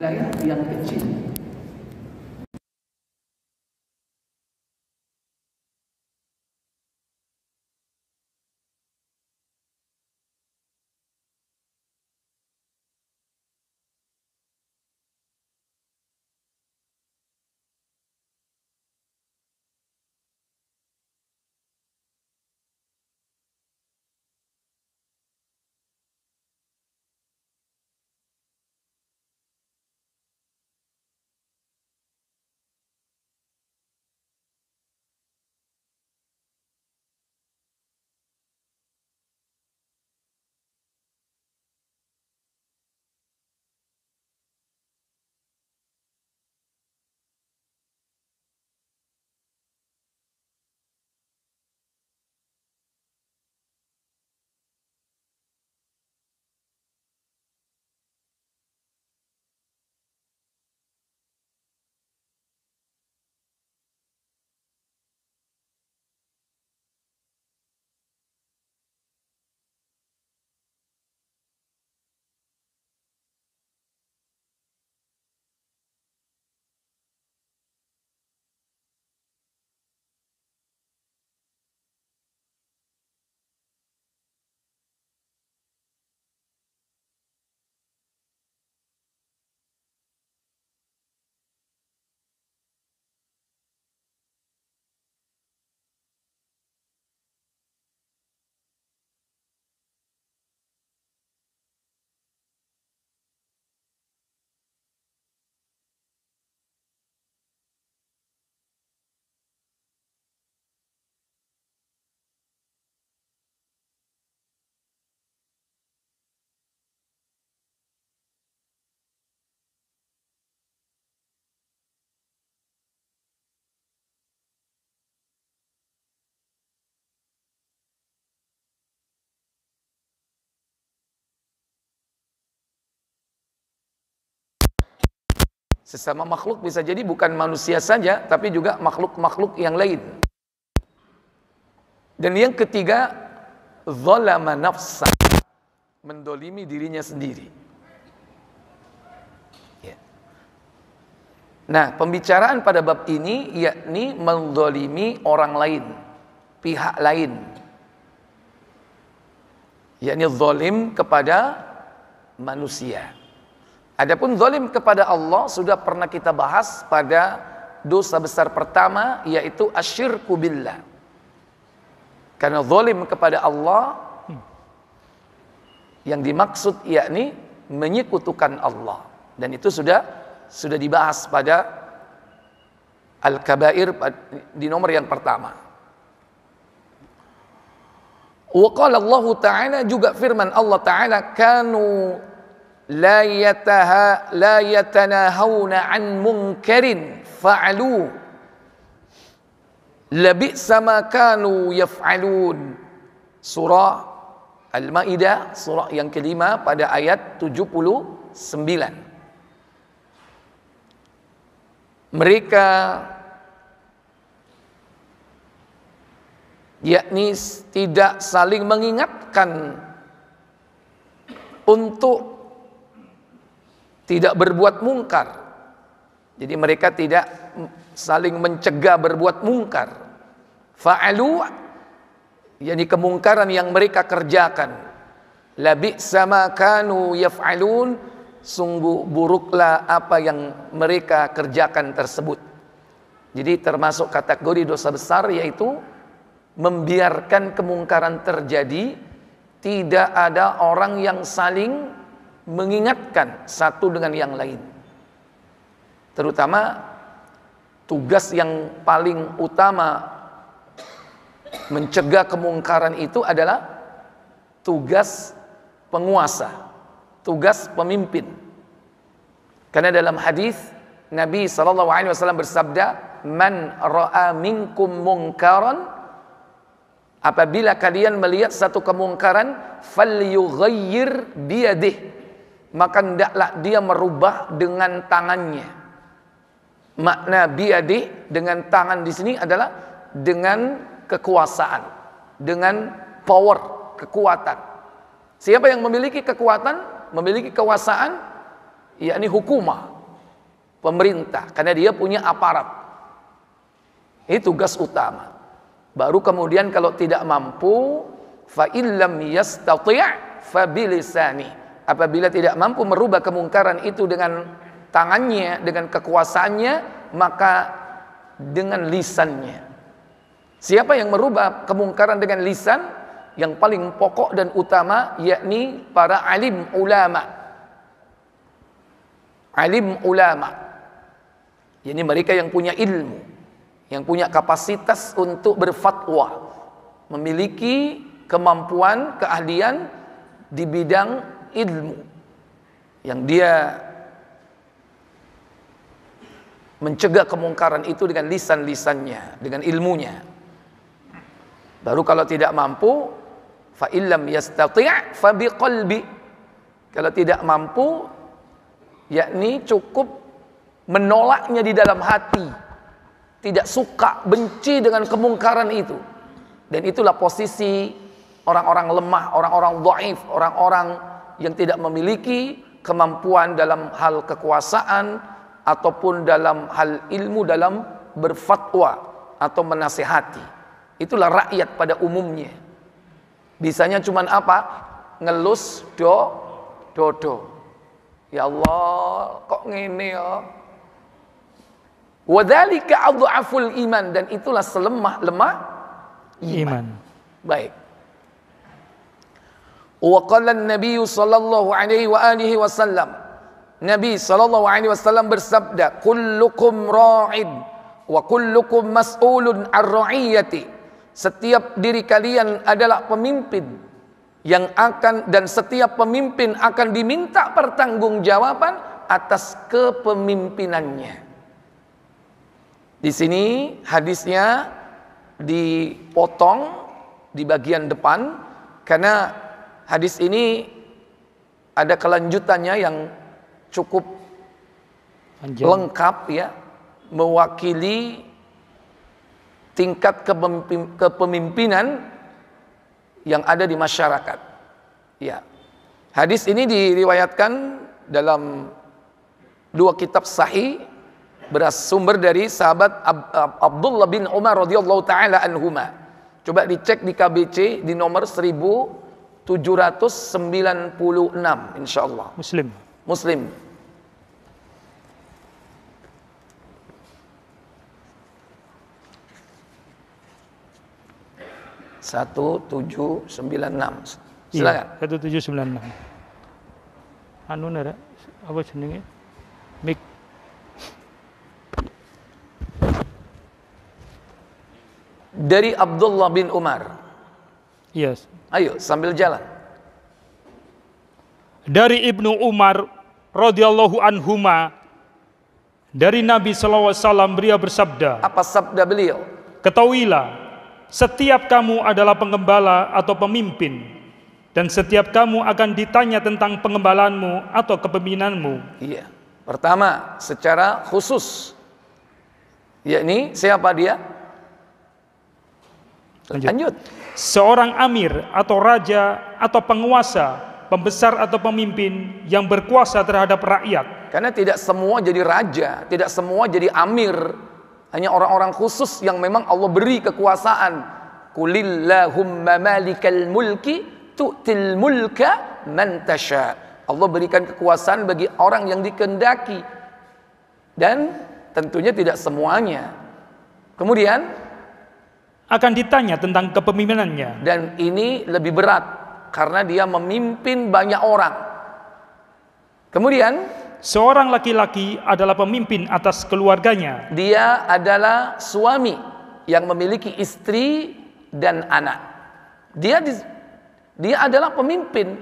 wilayah yang kecil. Sesama makhluk bisa jadi bukan manusia saja, tapi juga makhluk-makhluk yang lain. Dan yang ketiga, zalama nafsa, mendolimi dirinya sendiri. Ya. Nah, pembicaraan pada bab ini yakni mendolimi orang lain, pihak lain, yakni zalim kepada manusia. Adapun zalim kepada Allah sudah pernah kita bahas pada dosa besar pertama, yaitu asyirku billah. Karena zalim kepada Allah yang dimaksud yakni menyekutukan Allah, dan itu sudah dibahas pada Al-Kabair di nomor yang pertama. Wa qala Allah Ta'ala, juga firman Allah Ta'ala, kanu la yatanahawna an munkarin fa'alu labi'sa ma kanu yaf'alun. Surah Al-Maidah, surah yang kelima pada ayat 79. Mereka yakni tidak saling mengingatkan untuk tidak berbuat mungkar. Jadi mereka tidak saling mencegah berbuat mungkar. Fa'alu, yakni kemungkaran yang mereka kerjakan. Labi'sa ma kanu yaf'alun, sungguh buruklah apa yang mereka kerjakan tersebut. Jadi termasuk kategori dosa besar, yaitu membiarkan kemungkaran terjadi, tidak ada orang yang saling mengingatkan satu dengan yang lain. Terutama tugas yang paling utama mencegah kemungkaran itu adalah tugas penguasa, tugas pemimpin. Karena dalam hadis Nabi SAW bersabda, man ra'a minkum munkaran, apabila kalian melihat satu kemungkaran, falyughayyir biyadihi, maka hendaklah dia merubah dengan tangannya. Makna biyadi, dengan tangan di sini adalah dengan kekuasaan, dengan power, kekuatan. Siapa yang memiliki kekuatan, memiliki kekuasaan, yakni hukumah, pemerintah, karena dia punya aparat. Itu tugas utama. Baru kemudian kalau tidak mampu, fa illam yastati' fa bilisani. Apabila tidak mampu merubah kemungkaran itu dengan tangannya, dengan kekuasaannya, maka dengan lisannya. Siapa yang merubah kemungkaran dengan lisan? Yang paling pokok dan utama yakni para alim ulama. Alim ulama, yakni mereka yang punya ilmu, yang punya kapasitas untuk berfatwa, memiliki kemampuan, keahlian di bidang ilmu, yang dia mencegah kemungkaran itu dengan lisan-lisannya, dengan ilmunya. Baru kalau tidak mampu, fa illam yastati' fa biqalbi. Kalau tidak mampu, yakni cukup menolaknya di dalam hati, tidak suka, benci dengan kemungkaran itu. Dan itulah posisi orang-orang lemah, orang-orang dhaif, orang-orang yang tidak memiliki kemampuan dalam hal kekuasaan ataupun dalam hal ilmu, dalam berfatwa atau menasihati. Itulah rakyat pada umumnya. Bisanya cuman apa? Ngelus dodo. Ya Allah, kok ngene ya? Wadzalika adhaful iman, dan itulah selemah-lemah iman. Baik. Wa qala an-nabiy sallallahu alaihi wa alihi wasallam. Nabi sallallahu alaihi wasallam bersabda, kullukum ra'id wa kullukum mas'ulun ar ra'iyati. Setiap diri kalian adalah pemimpin yang akan, dan setiap pemimpin akan diminta pertanggungjawaban atas kepemimpinannya. Di sini hadisnya dipotong di bagian depan karena hadis ini ada kelanjutannya yang cukup lengkap ya, mewakili tingkat kepemimpinan yang ada di masyarakat. Ya. Hadis ini diriwayatkan dalam dua kitab sahih, bersumber dari sahabat Abdullah bin Umar radhiyallahu taala anhuma. Coba dicek di KBC di nomor 1796 insyaallah. Muslim. 1796. Silakan. 1796. Anu nara apa jenenge? Mik. Dari Abdullah bin Umar. Yes. Ayo sambil jalan. Dari Ibnu Umar radhiyallahu anhuma, dari Nabi sallallahu alaihi wasallam, beliau bersabda. Apa sabda beliau? Ketahuilah, setiap kamu adalah penggembala atau pemimpin, dan setiap kamu akan ditanya tentang pengembalaanmu atau kepemimpinanmu. Iya. Pertama, secara khusus, yakni siapa dia? Lanjut. Seorang amir atau raja atau penguasa, pembesar atau pemimpin yang berkuasa terhadap rakyat. Karena tidak semua jadi raja, tidak semua jadi amir. Hanya orang-orang khusus yang memang Allah beri kekuasaan. Qulillahumma malikal mulki tu'til mulka man tasha. Allah berikan kekuasaan bagi orang yang dikehendaki. Dan tentunya tidak semuanya. Kemudian akan ditanya tentang kepemimpinannya. Dan ini lebih berat karena dia memimpin banyak orang. Kemudian seorang laki-laki adalah pemimpin atas keluarganya. Dia adalah suami yang memiliki istri dan anak. Dia adalah pemimpin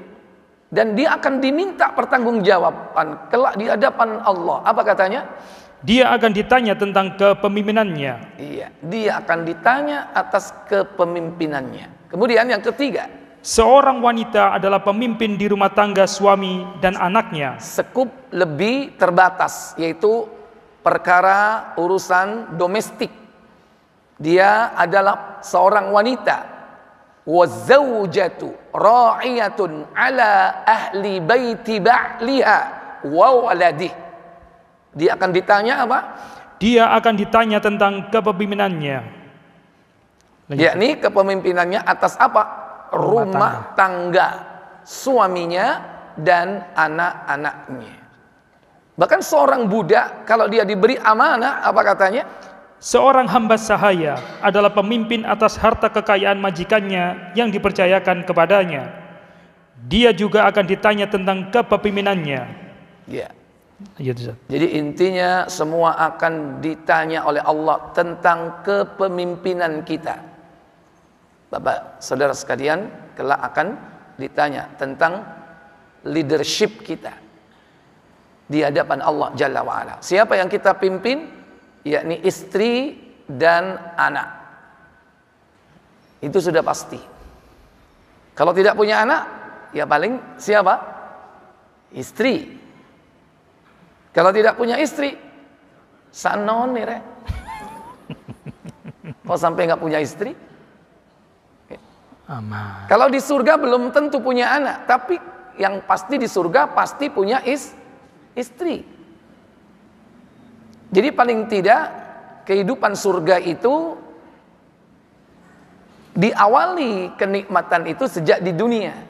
dan dia akan diminta pertanggungjawaban kelak di hadapan Allah. Apa katanya? Dia akan ditanya tentang kepemimpinannya. Iya, dia akan ditanya atas kepemimpinannya. Kemudian yang ketiga, seorang wanita adalah pemimpin di rumah tangga suami dan anaknya. Sekup lebih terbatas, yaitu perkara urusan domestik. Dia adalah seorang wanita. Wazawjatu ra'iyatun ala ahli baiti ba'liha wa waladih. Dia akan ditanya apa? Dia akan ditanya tentang kepemimpinannya. Yakni kepemimpinannya atas apa? Rumah tangga, suaminya dan anak-anaknya. Bahkan seorang budak kalau dia diberi amanah, apa katanya? Seorang hamba sahaya adalah pemimpin atas harta kekayaan majikannya yang dipercayakan kepadanya. Dia juga akan ditanya tentang kepemimpinannya. Ya. Ya, Ustaz. Jadi intinya semua akan ditanya oleh Allah tentang kepemimpinan kita. Bapak, saudara sekalian, kelak akan ditanya tentang leadership kita di hadapan Allah Jalla wa'ala. Siapa yang kita pimpin? Yakni istri dan anak. Itu sudah pasti. Kalau tidak punya anak, ya paling siapa? Istri. Kalau tidak punya istri, sanon nih rek. Kok sampai nggak punya istri? Aman. Kalau di surga belum tentu punya anak, tapi yang pasti di surga pasti punya istri. Jadi paling tidak kehidupan surga itu diawali kenikmatan itu sejak di dunia.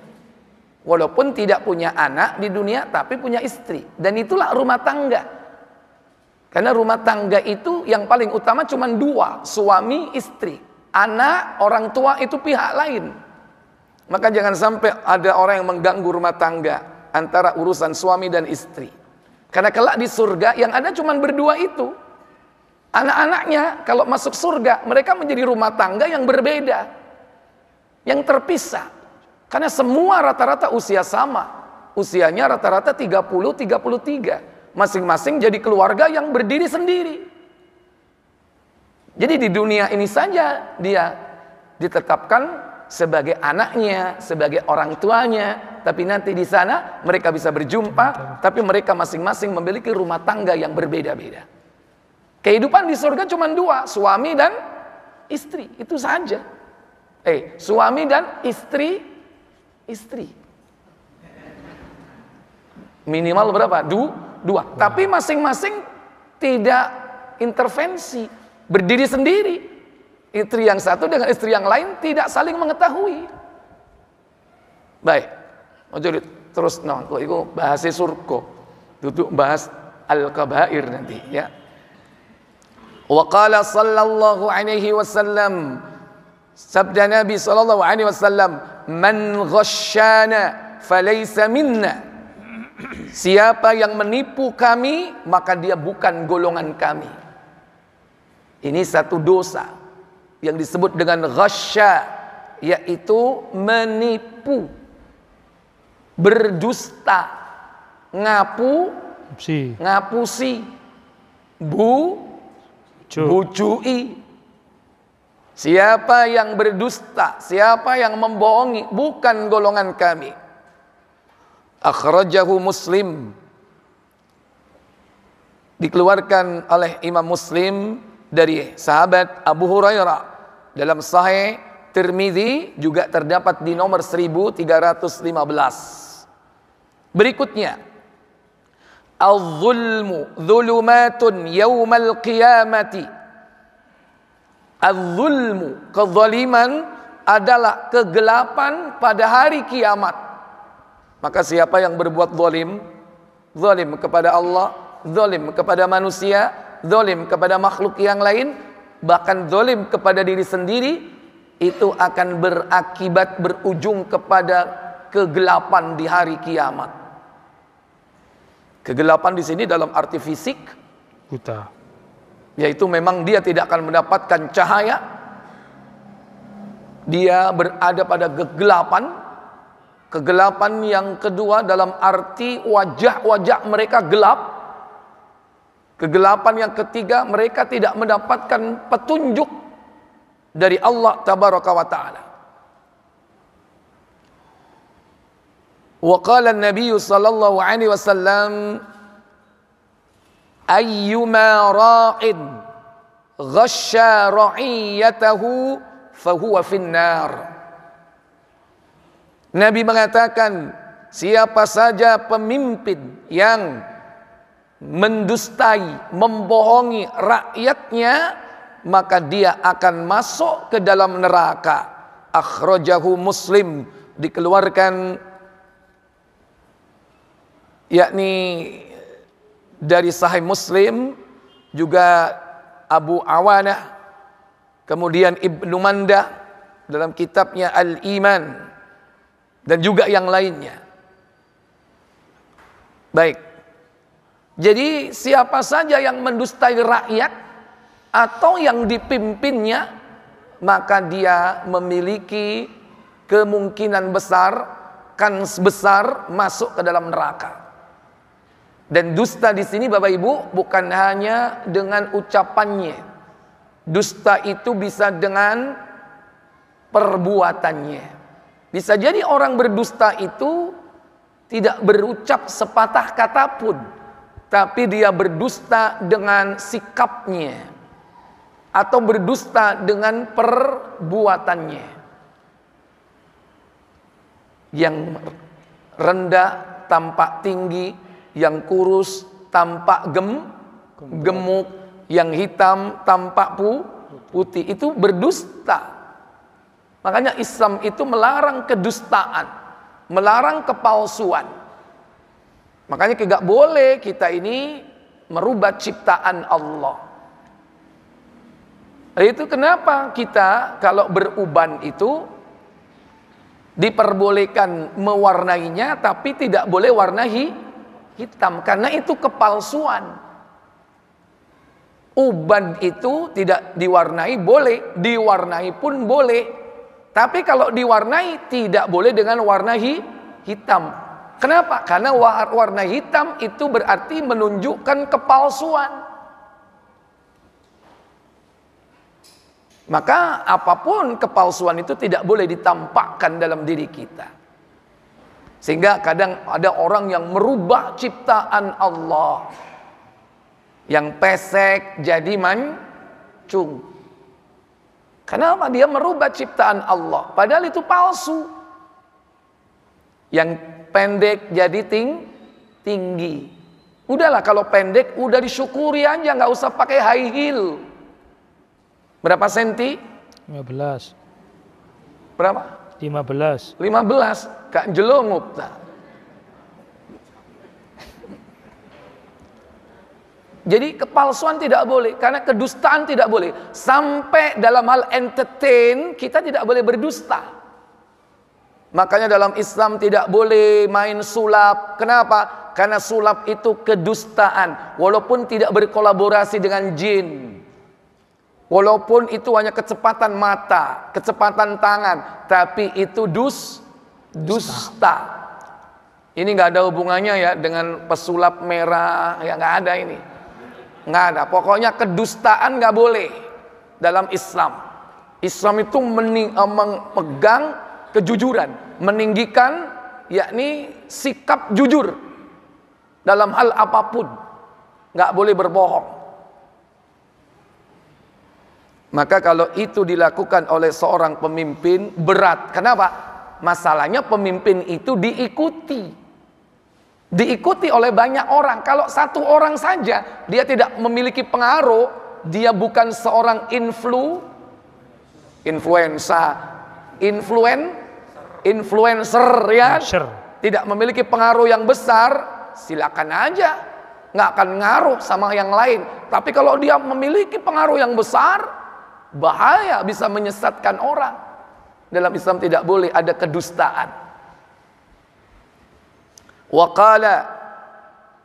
Walaupun tidak punya anak di dunia, tapi punya istri. Dan itulah rumah tangga. Karena rumah tangga itu yang paling utama cuma dua, suami, istri. Anak, orang tua itu pihak lain. Maka jangan sampai ada orang yang mengganggu rumah tangga antara urusan suami dan istri. Karena kelak di surga yang ada cuma berdua itu. Anak-anaknya kalau masuk surga, mereka menjadi rumah tangga yang berbeda. Yang terpisah. Karena semua rata-rata usia sama. Usianya rata-rata 30-33. Masing-masing jadi keluarga yang berdiri sendiri. Jadi di dunia ini saja dia ditetapkan sebagai anaknya, sebagai orang tuanya. Tapi nanti di sana mereka bisa berjumpa. Tapi mereka masing-masing memiliki rumah tangga yang berbeda-beda. Kehidupan di surga cuma dua. Suami dan istri. Itu saja. Suami dan istri. Minimal berapa? Dua. Tapi masing-masing tidak intervensi, berdiri sendiri. Istri yang satu dengan istri yang lain tidak saling mengetahui. Baik. Jadi terus kok itu bahasa surga. Duduk bahas al-kabair nanti ya. Wa qala sallallahu alaihi wasallam, sabda Nabi sallallahu alaihi wasallam, man ghasyana falaysa minna. Siapa yang menipu kami, maka dia bukan golongan kami. Ini satu dosa yang disebut dengan ghasya, yaitu menipu, berdusta, ngapusi, bucui. Siapa yang berdusta, siapa yang membohongi, bukan golongan kami. Akhrajahu Muslim. Dikeluarkan oleh Imam Muslim dari sahabat Abu Hurairah. Dalam Sahih Tirmidzi juga terdapat di nomor 1315. Berikutnya, al-zulmu dhulumatun yaumal qiyamati. Az-zulmu, kezaliman adalah kegelapan pada hari kiamat. Maka siapa yang berbuat zalim, zalim kepada Allah, zalim kepada manusia, zalim kepada makhluk yang lain, bahkan zalim kepada diri sendiri, itu akan berakibat berujung kepada kegelapan di hari kiamat. Kegelapan di sini dalam arti fisik, buta. Yaitu memang dia tidak akan mendapatkan cahaya. Dia berada pada kegelapan. Kegelapan yang kedua dalam arti wajah-wajah mereka gelap. Kegelapan yang ketiga, mereka tidak mendapatkan petunjuk dari Allah Tabaraka wa Ta'ala. Wa qala an-nabiy sallallahu alaihi wasallam, ayyuma ra'in ghasya ra'iyatahu fahuwa finnar. Nabi mengatakan, siapa saja pemimpin yang mendustai, membohongi rakyatnya, maka dia akan masuk ke dalam neraka. Akhrajahu Muslim, dikeluarkan yakni dari Sahih Muslim, juga Abu Awanah, kemudian Ibnu Mandah dalam kitabnya Al-Iman, dan juga yang lainnya. Baik, jadi siapa saja yang mendustai rakyat atau yang dipimpinnya, maka dia memiliki kemungkinan besar, kans besar masuk ke dalam neraka. Dan dusta di sini Bapak Ibu bukan hanya dengan ucapannya. Dusta itu bisa dengan perbuatannya. Bisa jadi orang berdusta itu tidak berucap sepatah kata pun, tapi dia berdusta dengan sikapnya atau berdusta dengan perbuatannya. Yang rendah tampak tinggi, yang kurus tampak gemuk, yang hitam tampak putih. Itu berdusta. Makanya Islam itu melarang kedustaan, melarang kepalsuan. Makanya tidak boleh kita ini merubah ciptaan Allah. Itu kenapa kita kalau beruban itu diperbolehkan mewarnainya, tapi tidak boleh warna hitam, karena itu kepalsuan. Uban itu tidak diwarnai boleh, diwarnai pun boleh, tapi kalau diwarnai tidak boleh dengan warna hitam. Kenapa? Karena warna hitam itu berarti menunjukkan kepalsuan. Maka apapun kepalsuan itu tidak boleh ditampakkan dalam diri kita. Sehingga kadang ada orang yang merubah ciptaan Allah, yang pesek jadi mancung. Kenapa? Dia merubah ciptaan Allah, padahal itu palsu. Yang pendek jadi tinggi. Udahlah kalau pendek udah disyukuri aja, nggak usah pakai high heel. Berapa senti? 15. Berapa? 15. 15. Kak jelungup. Jadi kepalsuan tidak boleh, karena kedustaan tidak boleh. Sampai dalam hal entertain kita tidak boleh berdusta. Makanya dalam Islam tidak boleh main sulap. Kenapa? Karena sulap itu kedustaan, walaupun tidak berkolaborasi dengan jin. Walaupun itu hanya kecepatan mata, kecepatan tangan, tapi itu dusta. Ini nggak ada hubungannya ya dengan pesulap merah, ya nggak ada ini, nggak ada. Pokoknya kedustaan nggak boleh dalam Islam. Islam itu memegang kejujuran, meninggikan yakni sikap jujur dalam hal apapun, nggak boleh berbohong. Maka kalau itu dilakukan oleh seorang pemimpin berat. Kenapa? Masalahnya pemimpin itu diikuti oleh banyak orang. Kalau satu orang saja dia tidak memiliki pengaruh, dia bukan seorang influencer ya, tidak memiliki pengaruh yang besar, silakan aja, nggak akan ngaruh sama yang lain. Tapi kalau dia memiliki pengaruh yang besar, bahaya, bisa menyesatkan orang. Dalam Islam tidak boleh ada kedustaan. Wa qala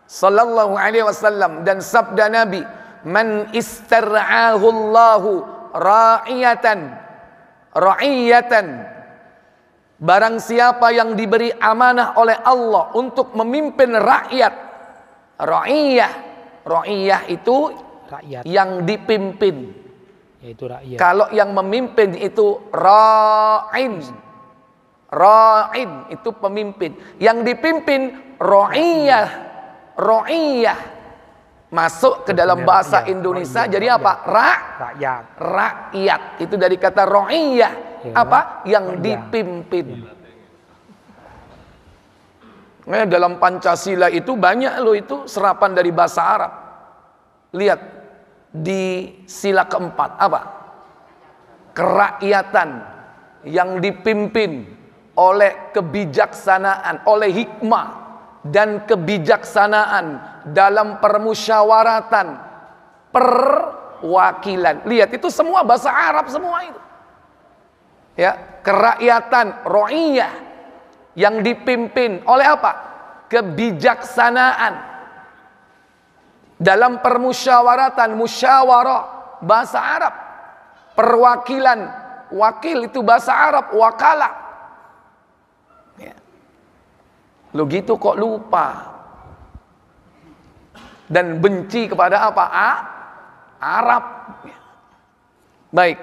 sallallahu alaihi wasallam, dan sabda Nabi, man istar'ahu Allahu ra'iyatan, barang siapa yang diberi amanah oleh Allah untuk memimpin rakyat. Ra'iyah itu rakyat, yang dipimpin, yaitu rakyat. Kalau yang memimpin itu ra'in itu pemimpin. Yang dipimpin ra'iyah. Masuk ke dalam bahasa Indonesia jadi apa? Rakyat. Itu dari kata ra'iyah. Apa? Yang dipimpin. Dalam Pancasila itu banyak loh itu serapan dari bahasa Arab. Lihat di sila keempat apa? Kerakyatan yang dipimpin oleh kebijaksanaan, oleh hikmah dan kebijaksanaan dalam permusyawaratan, perwakilan. Lihat itu semua bahasa Arab semua itu. Ya, kerakyatan, ro'iyah yang dipimpin oleh apa? Kebijaksanaan dalam permusyawaratan, musyawarah bahasa Arab. Perwakilan, wakil itu bahasa Arab, wakalah. Ya. Lo gitu kok lupa dan benci kepada apa? Arab. Ya. Baik,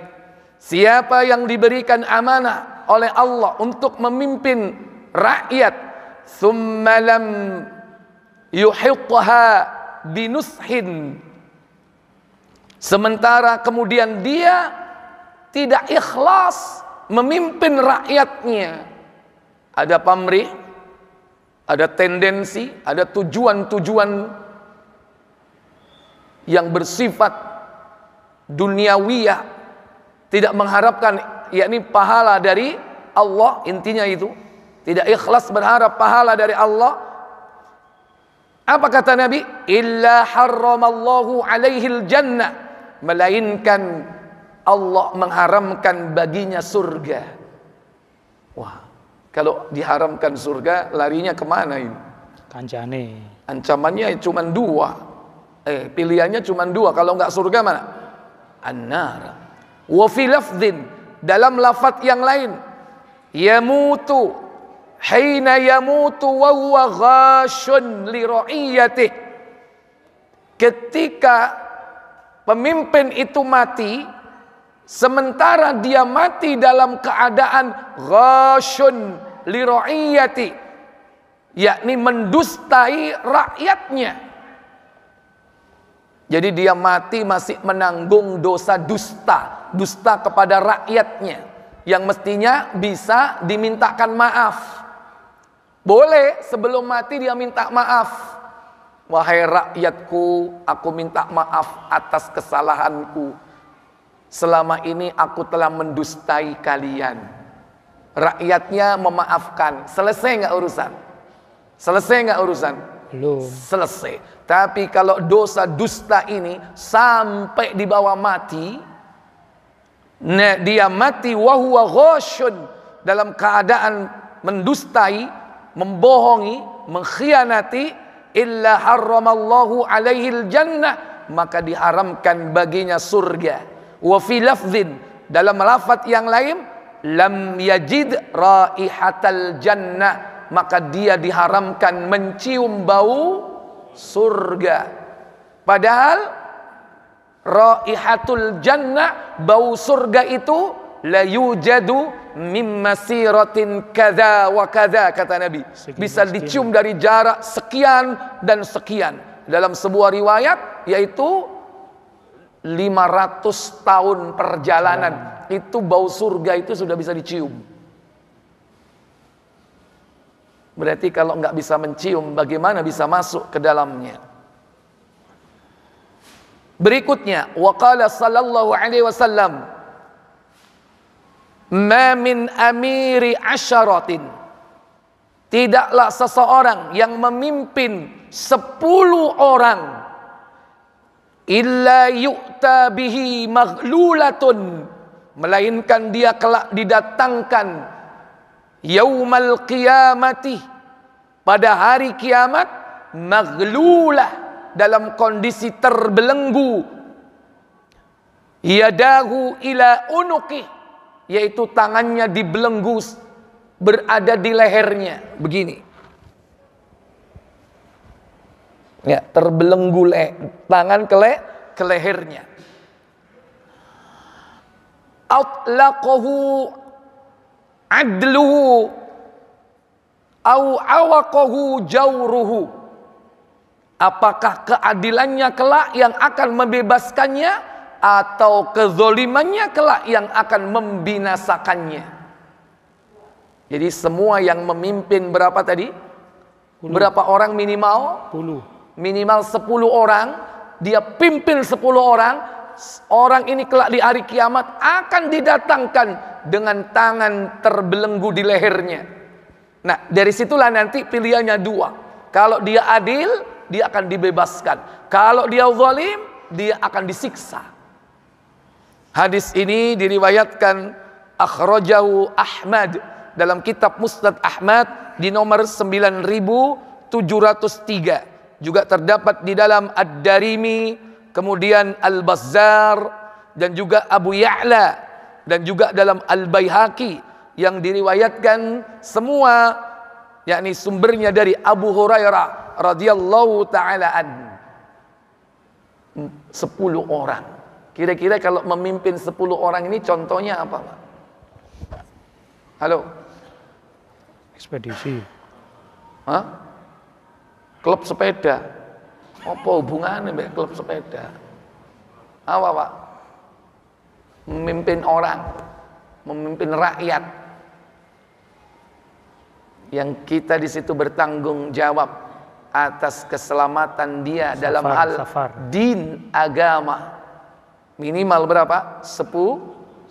siapa yang diberikan amanah oleh Allah untuk memimpin rakyat, thumma lam yuhiqha binushin, sementara kemudian dia tidak ikhlas memimpin rakyatnya, ada pamrih, ada tendensi, ada tujuan-tujuan yang bersifat duniawiyah, tidak mengharapkan yakni pahala dari Allah, intinya itu tidak ikhlas berharap pahala dari Allah. Apa kata Nabi? Illa harramallahu alaihil jannah, melainkan Allah mengharamkan baginya surga. Wah, kalau diharamkan surga larinya kemana ini? Kancane. Ancamannya cuma dua. Pilihannya cuma dua. Kalau enggak surga mana? An-nar. Wa fi lafdhin, dalam lafaz yang lain, yamutu hina yamutu wa huwa ghashun li ra'iyatih, ketika pemimpin itu mati sementara dia mati dalam keadaan ghashun li ra'iyati, yakni mendustai rakyatnya. Jadi dia mati masih menanggung dosa dusta kepada rakyatnya, yang mestinya bisa dimintakan maaf. Boleh sebelum mati dia minta maaf. Wahai rakyatku, aku minta maaf atas kesalahanku. Selama ini aku telah mendustai kalian. Rakyatnya memaafkan. Selesai nggak urusan? Selesai nggak urusan? Belum. Selesai. Tapi kalau dosa dusta ini sampai dibawa mati, nah dia mati wahuwa ghoshun, dalam keadaan mendustai, membohongi, mengkhianati, illa harramallahu alaihil jannah, maka diharamkan baginya surga. Wa fi lafdhin, dalam lafaz yang lain, lam yajid raihatal jannah, maka dia diharamkan mencium bau surga. Padahal raihatul jannah, bau surga itu la yujadu min masiratin kadza wa kadza, kata Nabi, bisa dicium dari jarak sekian dan sekian. Dalam sebuah riwayat yaitu 500 tahun perjalanan, itu bau surga itu sudah bisa dicium. Berarti kalau nggak bisa mencium, bagaimana bisa masuk ke dalamnya? Berikutnya, waqala sallallahu alaihi wasallam, ma min amiri asyaratin, tidaklah seseorang yang memimpin 10 orang, illa yu'ta bihi maghlulatun, melainkan dia kelak didatangkan yaumal qiyamati, pada hari kiamat, maghlulah, dalam kondisi terbelenggu, yadahu ila unuqih, yaitu tangannya dibelenggu berada di lehernya begini. Ya, terbelenggu tangan ke lehernya. Atlaqahu adluhu au awaqahu jawruhu, apakah keadilannya kelak yang akan membebaskannya atau kezolimannya kelak yang akan membinasakannya. Jadi semua yang memimpin berapa tadi? Berapa orang minimal? 10. Minimal 10 orang. Dia pimpin 10 orang. Orang ini kelak di hari kiamat akan didatangkan dengan tangan terbelenggu di lehernya. Nah, dari situlah nanti pilihannya dua. Kalau dia adil, dia akan dibebaskan. Kalau dia zalim, dia akan disiksa. Hadis ini diriwayatkan akhrajahu Ahmad dalam kitab Musnad Ahmad di nomor 9703. Juga terdapat di dalam Ad-Darimi, kemudian Al-Bazzar, dan juga Abu Ya'la, dan juga dalam Al-Baihaqi, yang diriwayatkan semua yakni sumbernya dari Abu Hurairah radhiyallahu taala an. 10 orang. Kira-kira kalau memimpin 10 orang ini contohnya apa, Pak? Halo? Ekspedisi. Hah? Klub sepeda. Apa hubungannya dengan klub sepeda? Apa, Pak? Memimpin orang, memimpin rakyat. Yang kita di situ bertanggung jawab atas keselamatan dia dalam hal din agama. Minimal berapa? 10.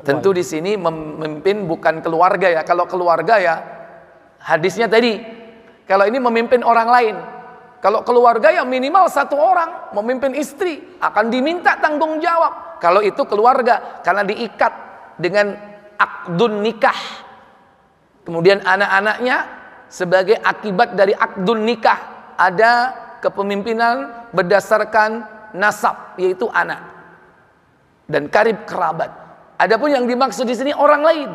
Tentu di sini memimpin bukan keluarga ya. Kalau keluarga ya hadisnya tadi. Kalau ini memimpin orang lain. Kalau keluarga ya minimal 1 orang memimpin istri akan diminta tanggung jawab. Kalau itu keluarga karena diikat dengan akdun nikah. Kemudian anak-anaknya sebagai akibat dari akdun nikah ada kepemimpinan berdasarkan nasab, yaitu anak dan karib kerabat. Adapun yang dimaksud di sini orang lain.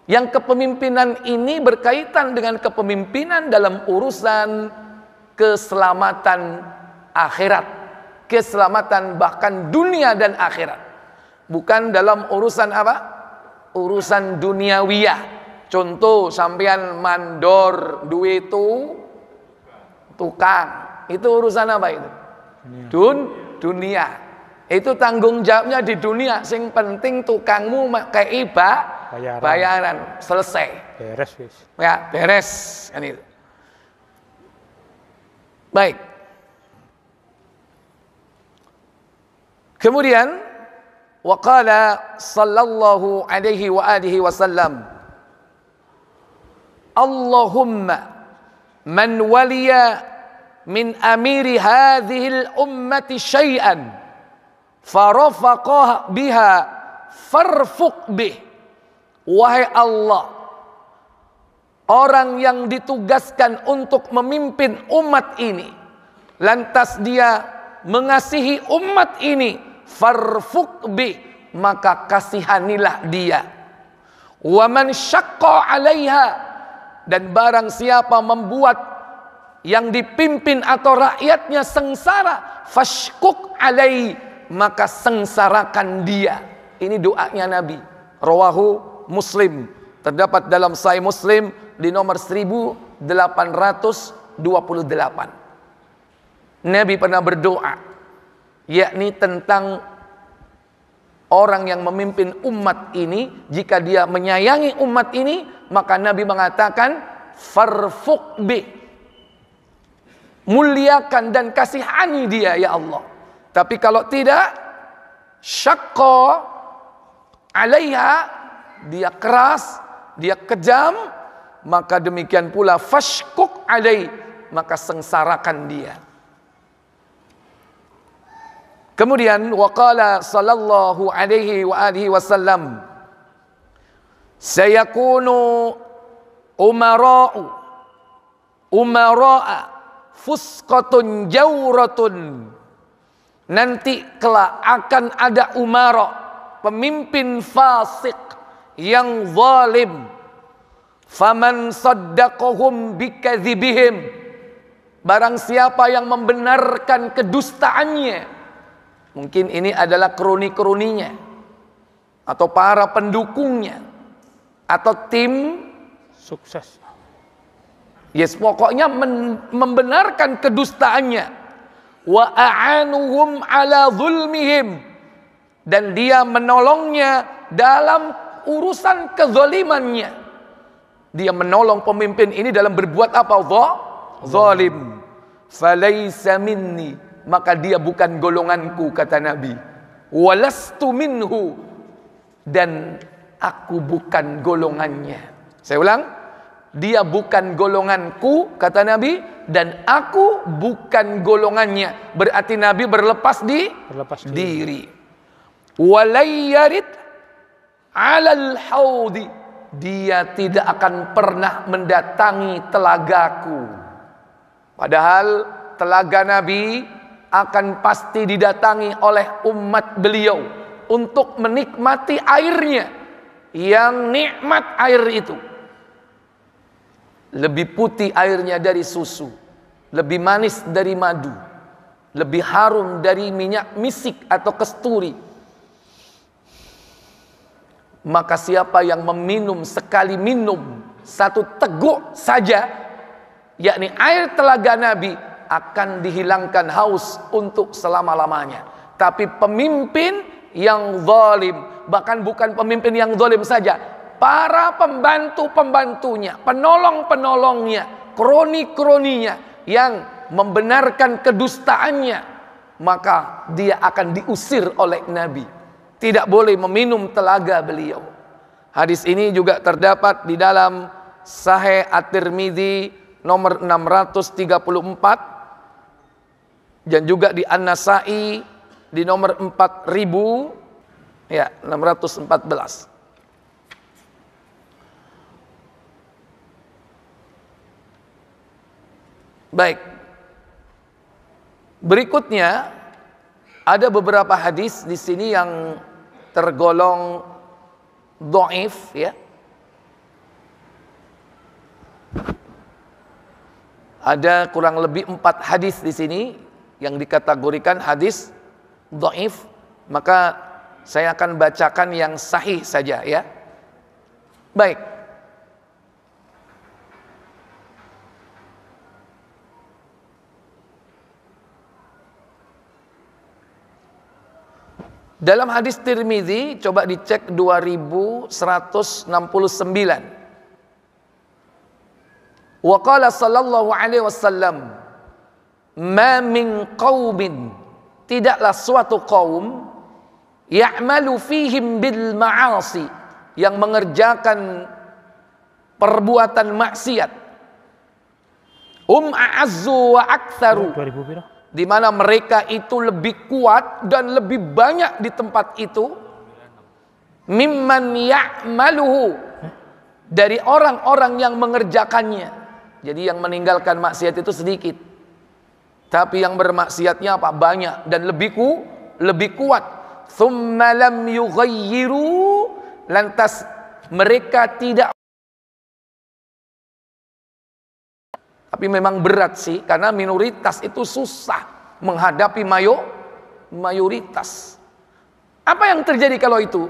Yang kepemimpinan ini berkaitan dengan kepemimpinan dalam urusan keselamatan akhirat, keselamatan bahkan dunia dan akhirat. Bukan dalam urusan apa? Urusan duniawiyah. Contoh sampean mandor duit itu tukang. Itu urusan apa itu? Dunia. Itu tanggung jawabnya di dunia. Sing penting tukangmu kei bayaran. Selesai. Beres wis. Ya, beres kan itu. Baik. Kemudian waqala sallallahu alaihi wa alihi wasallam, Allahumma man waliya min amiri hadhihi al-ummati syai'an farafaqah biha farfuq bih. Wahai Allah, orang yang ditugaskan untuk memimpin umat ini, lantas dia mengasihi umat ini, farfuq bih, maka kasihanilah dia. Wa man syaqqa 'alaiha, dan barang siapa membuat yang dipimpin atau rakyatnya sengsara, fashkuk 'alai, maka sengsarakan dia. Ini doanya Nabi. Rawahu Muslim, terdapat dalam Sahih Muslim di nomor 1828. Nabi pernah berdoa, yakni tentang orang yang memimpin umat ini. Jika dia menyayangi umat ini, maka Nabi mengatakan farfuq bi, muliakan dan kasihani dia ya Allah. Tapi kalau tidak, syaqqa 'alaiha, dia keras, dia kejam, maka demikian pula fashkuk 'alai, maka sengsarakan dia. Kemudian waqala sallallahu alaihi wa alihi wasallam, sayakunu umara'a fusqatun jawratun. Nanti kelak akan ada umara, pemimpin fasik yang zalim. Faman saddaqahum bikadzibihim, barang siapa yang membenarkan kedustaannya. Mungkin ini adalah kroni-kroninya atau para pendukungnya atau tim sukses. Yes, pokoknya membenarkan kedustaannya. Wa a'anuhum ala zulmihim, dan dia menolongnya dalam urusan kezalimannya. Dia menolong pemimpin ini dalam berbuat apa? Zalim. Falaisa minni, maka dia bukan golonganku, kata Nabi. Walastu minhu, dan aku bukan golongannya. Saya ulang, dia bukan golonganku, kata Nabi, dan aku bukan golongannya. Berarti Nabi berlepas diri. Walayyarid alal haudi, dia tidak akan pernah mendatangi telagaku. Padahal telaga Nabi akan pasti didatangi oleh umat beliau untuk menikmati airnya, yang nikmat air itu lebih putih airnya dari susu, lebih manis dari madu, lebih harum dari minyak misik atau kasturi. Maka siapa yang meminum sekali minum satu teguk saja, yakni air telaga Nabi, akan dihilangkan haus untuk selama-lamanya. Tapi pemimpin yang zalim, bahkan bukan pemimpin yang zalim saja, para pembantu-pembantunya, penolong-penolongnya, kroni-kroninya yang membenarkan kedustaannya, maka dia akan diusir oleh Nabi. Tidak boleh meminum telaga beliau. Hadis ini juga terdapat di dalam Sahih At-Tirmidzi nomor 634, dan juga di An-Nasa'i di nomor 614. Baik. Berikutnya ada beberapa hadis di sini yang tergolong dhaif, ya. Ada kurang lebih 4 hadis di sini yang dikategorikan hadis dhaif, maka saya akan bacakan yang sahih saja, ya. Baik. Dalam hadis Tirmidzi, coba dicek 2169. Wa qala sallallahu alaihi wasallam, ma min qaumin, tidaklah suatu kaum, ya'malu fihim bil ma'asi, yang mengerjakan perbuatan maksiat, a'azzu wa aktsaru, di mana mereka itu lebih kuat dan lebih banyak di tempat itu, mimman ya'maluhu, dari orang-orang yang mengerjakannya. Jadi yang meninggalkan maksiat itu sedikit, tapi yang bermaksiatnya apa? Banyak dan lebih kuat. Tsumma lam yughayyiru, lantas mereka tidak. Tapi memang berat sih, karena minoritas itu susah menghadapi mayoritas. Apa yang terjadi kalau itu?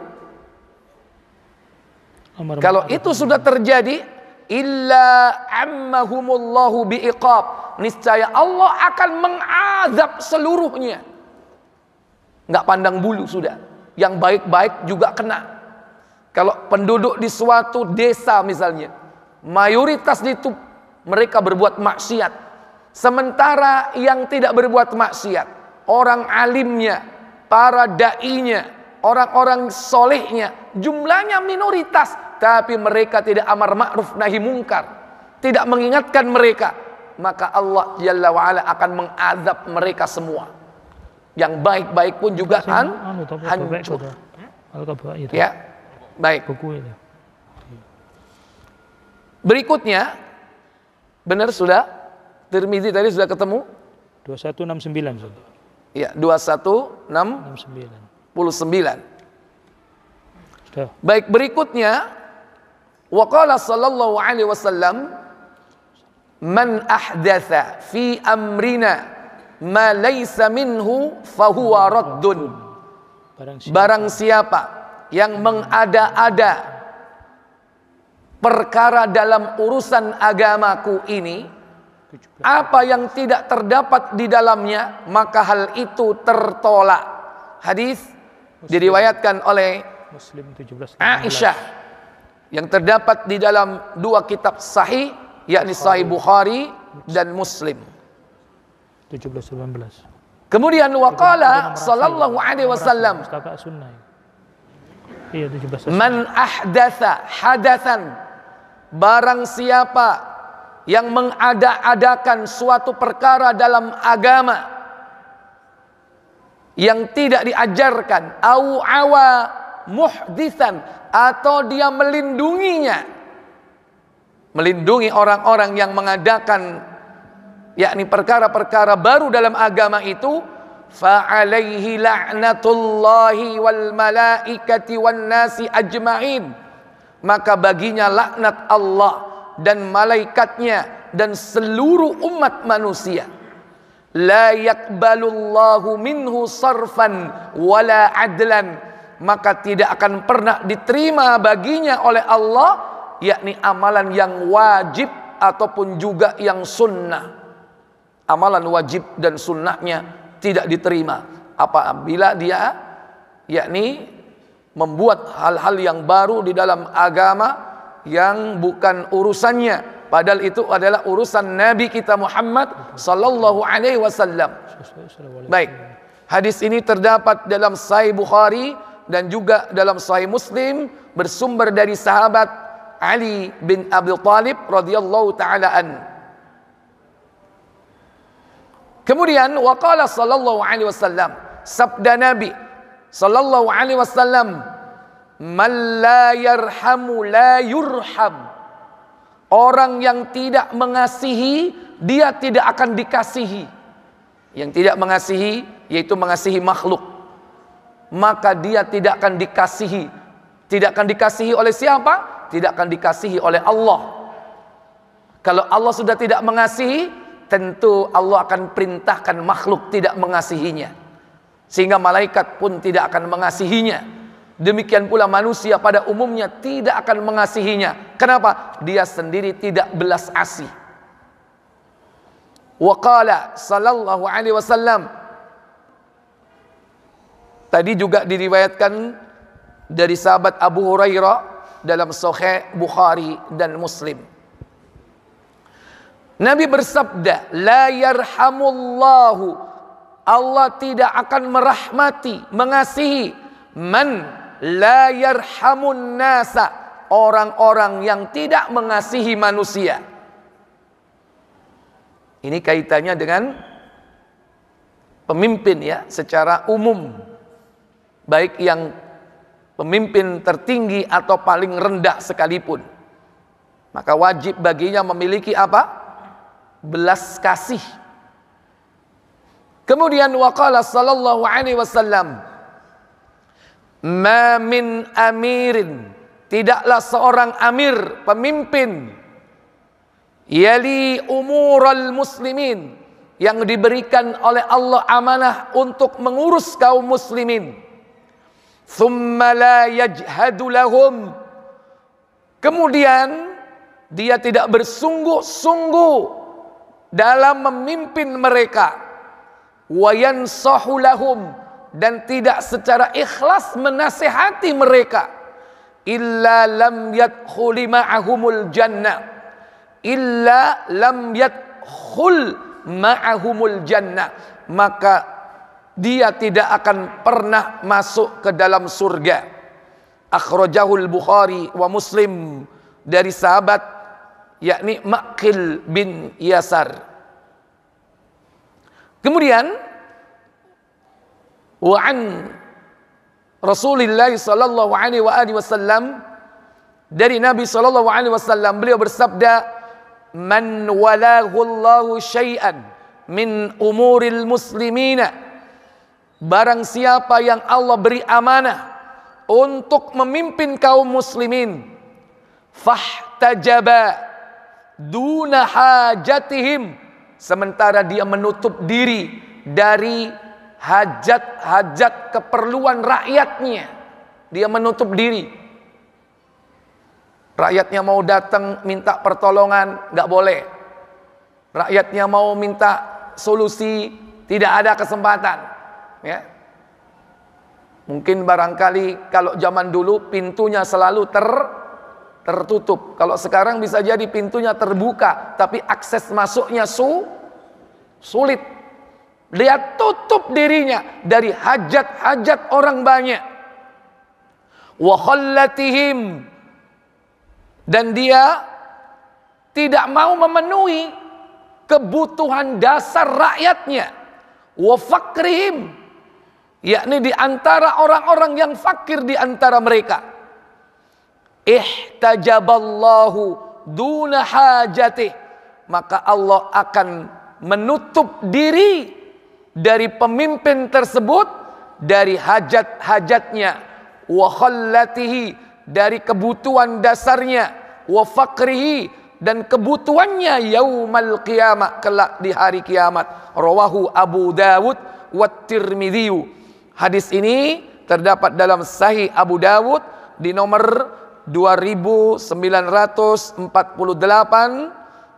Kalau itu sudah terjadi, illa ammahumullahu biiqab, niscaya Allah akan mengazab seluruhnya. Nggak pandang bulu sudah. Yang baik-baik juga kena. Kalau penduduk di suatu desa misalnya, mayoritas itu mereka berbuat maksiat, sementara yang tidak berbuat maksiat, orang alimnya, para da'inya, orang-orang solehnya, jumlahnya minoritas, tapi mereka tidak amar ma'ruf nahi mungkar, tidak mengingatkan mereka, maka Allah Jalla wa'ala akan mengazab mereka semua. Yang baik-baik pun juga hancur. Ya, baik. Berikutnya, benar sudah? Tirmidzi tadi sudah ketemu? 2169. Ya, 2169. Baik, berikutnya, waqala sallallahu alaihi wasallam, man ahdatha fi amrina ma laysa minhu fahuwa raddun. Barang siapa yang mengada-ada perkara dalam urusan agamaku ini, apa yang tidak terdapat di dalamnya, maka hal itu tertolak. Hadis diriwayatkan oleh Muslim 17. Aisyah yang terdapat di dalam dua kitab sahih, yakni Sahih Bukhari dan Muslim. 17-18. Kemudian waqala sallallahu alaihi wasallam, iya, 17. man ahdatsa hadatsan, barang siapa yang mengada-adakan suatu perkara dalam agama yang tidak diajarkan, au awa muhditsan, atau dia melindunginya, melindungi orang-orang yang mengadakan yakni perkara-perkara baru dalam agama itu, fa alaihi la'natullahi wal malaikati wan nasi ajma'in, maka baginya laknat Allah dan malaikatnya dan seluruh umat manusia. La yakbalullahu minhu sarfan wala adlan, maka tidak akan pernah diterima baginya oleh Allah yakni amalan yang wajib ataupun juga yang sunnah. Amalan wajib dan sunnahnya tidak diterima apabila dia yakni membuat hal-hal yang baru di dalam agama yang bukan urusannya, padahal itu adalah urusan Nabi kita Muhammad sallallahu alaihi wasallam. Baik, hadis ini terdapat dalam Sahih Bukhari dan juga dalam Sahih Muslim, bersumber dari sahabat Ali bin Abi Thalib radhiyallahu taala an. Kemudian waqala sallallahu alaihi wasallam, sabda Nabi sallallahu alaihi wasallam, man la yarhamu la yurham, orang yang tidak mengasihi dia tidak akan dikasihi. Yang tidak mengasihi yaitu mengasihi makhluk, maka dia tidak akan dikasihi. Tidak akan dikasihi oleh siapa? Tidak akan dikasihi oleh Allah. Kalau Allah sudah tidak mengasihi, tentu Allah akan perintahkan makhluk tidak mengasihinya, sehingga malaikat pun tidak akan mengasihinya. Demikian pula manusia pada umumnya tidak akan mengasihinya. Kenapa? Dia sendiri tidak belas asih. Wa qala sallallahu alaihi wasallam, tadi juga diriwayatkan dari sahabat Abu Hurairah dalam Sahih Bukhari dan Muslim. Nabi bersabda, la yarhamullahu, Allah tidak akan merahmati, mengasihi, man la yarhamun nasa, orang-orang yang tidak mengasihi manusia. Ini kaitannya dengan pemimpin ya, secara umum, baik yang pemimpin tertinggi atau paling rendah sekalipun, maka wajib baginya memiliki apa? Belas kasih. Kemudian waqala sallallahu alaihi wasallam, ma min amirin, tidaklah seorang amir, pemimpin, yali umural muslimin, yang diberikan oleh Allah amanah untuk mengurus kaum muslimin, thumma la yajhadu lahum, kemudian dia tidak bersungguh-sungguh dalam memimpin mereka, wa yansahu lahum, dan tidak secara ikhlas menasihati mereka, illa lam yadkhul ma'ahumul jannah, illa lam yadkhul ma'ahumul jannah, maka dia tidak akan pernah masuk ke dalam surga. Akhrajahul Bukhari wa Muslim, dari sahabat yakni Maqil bin Yasar. Kemudian wa an Rasulullah sallallahu alaihi wasallam, dari Nabi sallallahu alaihi wasallam, beliau bersabda, man walahu Allahu syai'an min umuril muslimina, barang siapa yang Allah beri amanah untuk memimpin kaum muslimin, fahtajaba duna hajatihim, sementara dia menutup diri dari hajat-hajat keperluan rakyatnya, dia menutup diri. Rakyatnya mau datang minta pertolongan, nggak boleh. Rakyatnya mau minta solusi, tidak ada kesempatan, ya. Mungkin barangkali kalau zaman dulu pintunya selalu tertutup. Kalau sekarang bisa jadi pintunya terbuka, tapi akses masuknya sulit. Dia tutup dirinya dari hajat-hajat orang banyak. Wa khallatihim, dan dia tidak mau memenuhi kebutuhan dasar rakyatnya. Wa fakrihim, yakni di antara orang-orang yang fakir di antara mereka. Ihtajaballahu duna hajatih, maka Allah akan menutup diri dari pemimpin tersebut dari hajat-hajatnya. Wa khallatihi, dari kebutuhan dasarnya. Wa fakrihi, dan kebutuhannya yaumal qiyamah, kelak di hari kiamat. Rawahu Abu Dawud wa Tirmidzi. Hadis ini terdapat dalam Sahih Abu Dawud di nomor 2948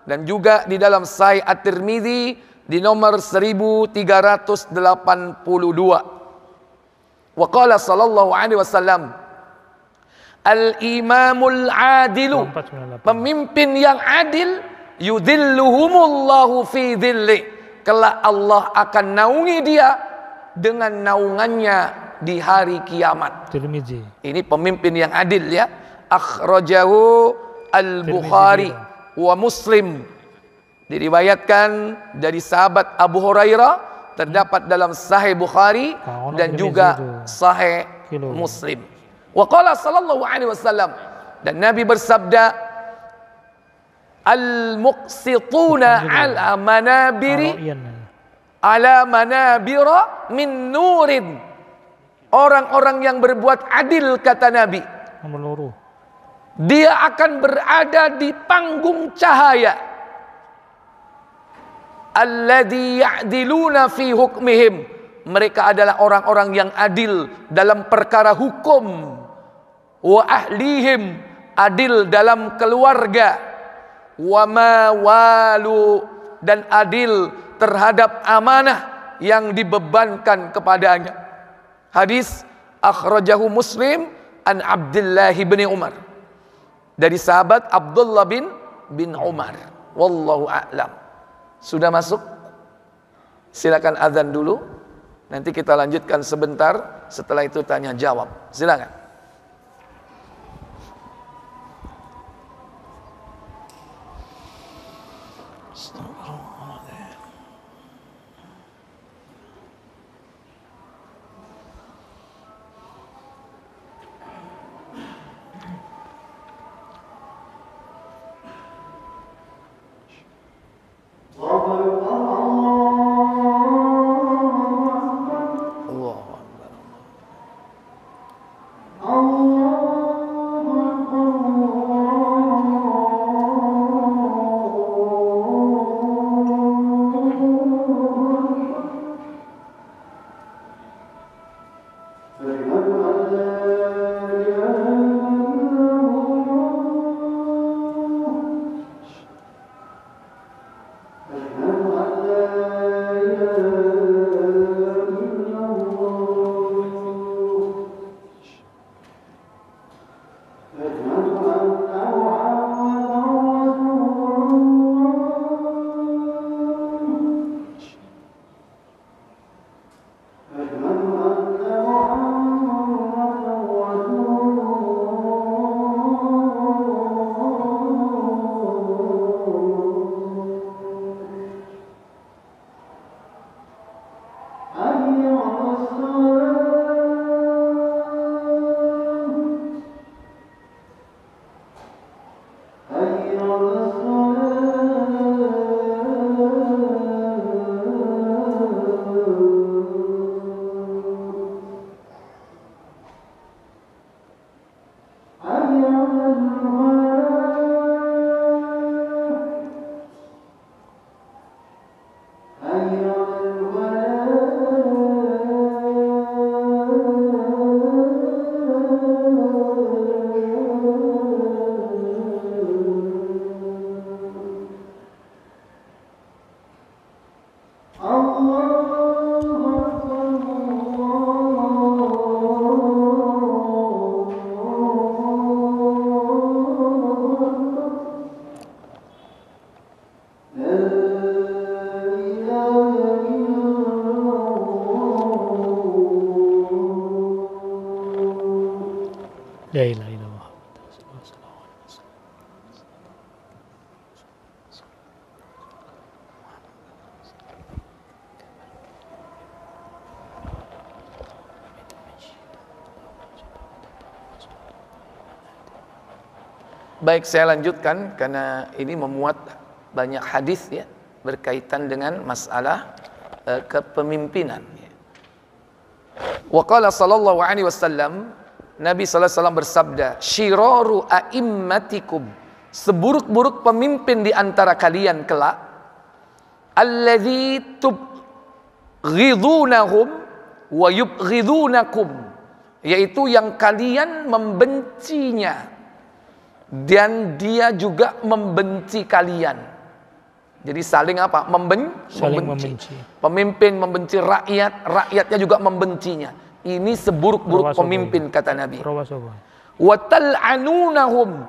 dan juga di dalam Sahih At-Tirmidzi di nomor 1382. Wa qala sallallahu alaihi wasallam, al-imamul adilu, pemimpin yang adil, yudhilluhumullahu fi dhilli, kelak Allah akan naungi dia dengan naungannya di hari kiamat. Tirmizi. Ini pemimpin yang adil ya. Akhrajahu al-Bukhari wa Muslim. Diriwayatkan dari sahabat Abu Hurairah, terdapat dalam Sahih Bukhari dan juga Sahih Muslim. Wa qala sallallahu alaihi wasallam, dan Nabi bersabda, al-muqsituna ala manabira min nurin, orang-orang yang berbuat adil, kata Nabi, dia akan berada di panggung cahaya. Alladzi ya'diluna fi hukmihim, mereka adalah orang-orang yang adil dalam perkara hukum. Wa ahlihim, adil dalam keluarga. Wa ma walu, dan adil terhadap amanah yang dibebankan kepadanya. Hadis akhrajahu Muslim an Abdullah bin Umar, dari sahabat Abdullah bin Umar. Wallahu a'lam. Sudah masuk? Silakan azan dulu. Nanti kita lanjutkan sebentar. Setelah itu tanya jawab. Silakan. La ilaha illallah. Baik, saya lanjutkan karena ini memuat banyak hadis ya berkaitan dengan masalah kepemimpinan. Wa qala sallallahu alaihi wasallam, Nabi sallallahu alaihi wasallam bersabda, "Syiraru a'immatikum", seburuk-buruk pemimpin di antara kalian kelak, "alladzi tubghidunahum wa yubghidunakum", yaitu yang kalian membencinya dan dia juga membenci kalian. Jadi saling apa? Saling membenci. Pemimpin membenci rakyat, rakyatnya juga membencinya. Ini seburuk-buruk pemimpin, kata Nabi. Wa tal'anunahum,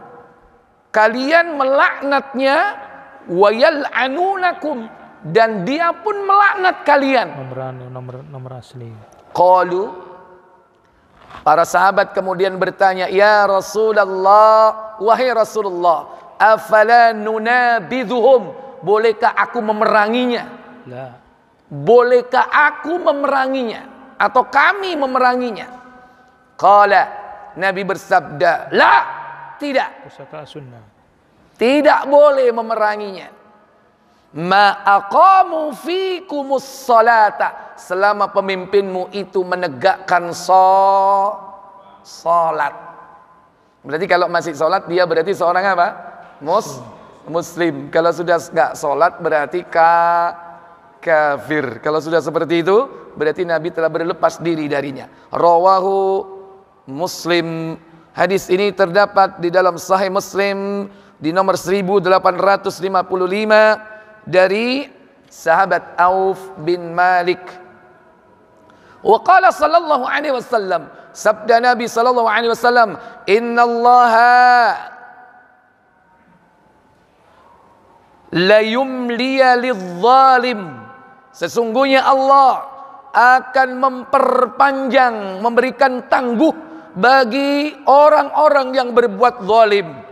kalian melaknatnya, wa yal'anunakum, dan dia pun melaknat kalian. Nomor asli. Qalu, para sahabat kemudian bertanya, "Ya Rasulullah, wahai Rasulullah, afala nunabidhuhum, bolehkah aku memeranginya?" La. Bolehkah aku memeranginya atau kami memeranginya? Qala, Nabi bersabda, "La, tidak." Pusaka sunnah. Tidak boleh memeranginya. Ma aqamu fikumus salata, selama pemimpinmu itu menegakkan salat. Berarti kalau masih salat dia berarti seorang apa? Muslim. Kalau sudah enggak salat berarti kafir. Kalau sudah seperti itu berarti Nabi telah berlepas diri darinya. Rawahu Muslim. Hadis ini terdapat di dalam Sahih Muslim di nomor 1855 dari sahabat Auf bin Malik. Wa qala sallallahu alaihi wasallam, sabda Nabi sallallahu alaihi wasallam, "Innallaha la yumliya lidh-dhalim", sesungguhnya Allah akan memperpanjang, memberikan tangguh bagi orang-orang yang berbuat zalim,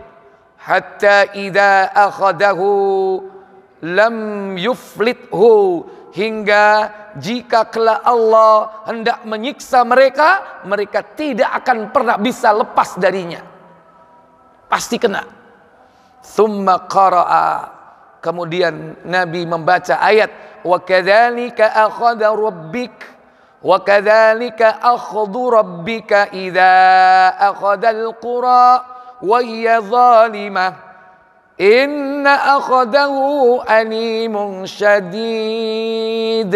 hatta idza akhadahu lam yuflithu, hingga jika kelak Allah hendak menyiksa mereka, mereka tidak akan pernah bisa lepas darinya, pasti kena. Tsumma qara'a, kemudian Nabi membaca ayat, wa kadzalika akhadha rabbik, wa kadzalika akhdhu rabbika idza akhadhal qura wa hiya zalimah, inna akhadahu alimun syadid.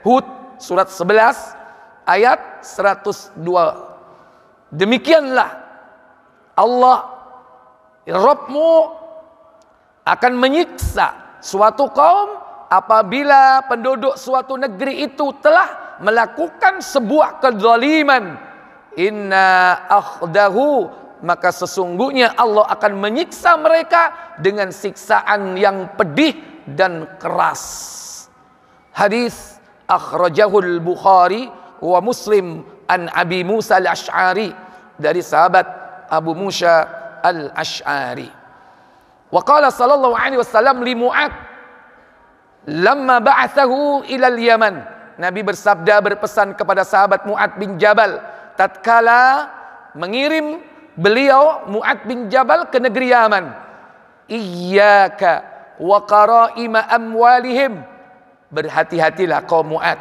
Hud surat 11 ayat 102. Demikianlah Allah Rabbmu akan menyiksa suatu kaum apabila penduduk suatu negeri itu telah melakukan sebuah kezaliman. Inna akhdahu, maka sesungguhnya Allah akan menyiksa mereka dengan siksaan yang pedih dan keras. Hadis akhrajahul Bukhari wa Muslim an Abi Musa al-Ash'ari, dari sahabat Abu Musa al-Ash'ari. Wa qala sallallahu alaihi wasallam li Mu'ad lamma ba'athahu ila al-Yaman, Nabi bersabda, berpesan kepada sahabat Mu'ad bin Jabal tatkala mengirim beliau Mu'ad bin Jabal ke negeri Yaman, iyyaka wa qara'ima amwalihim, berhati-hatilah kaum Mu'ad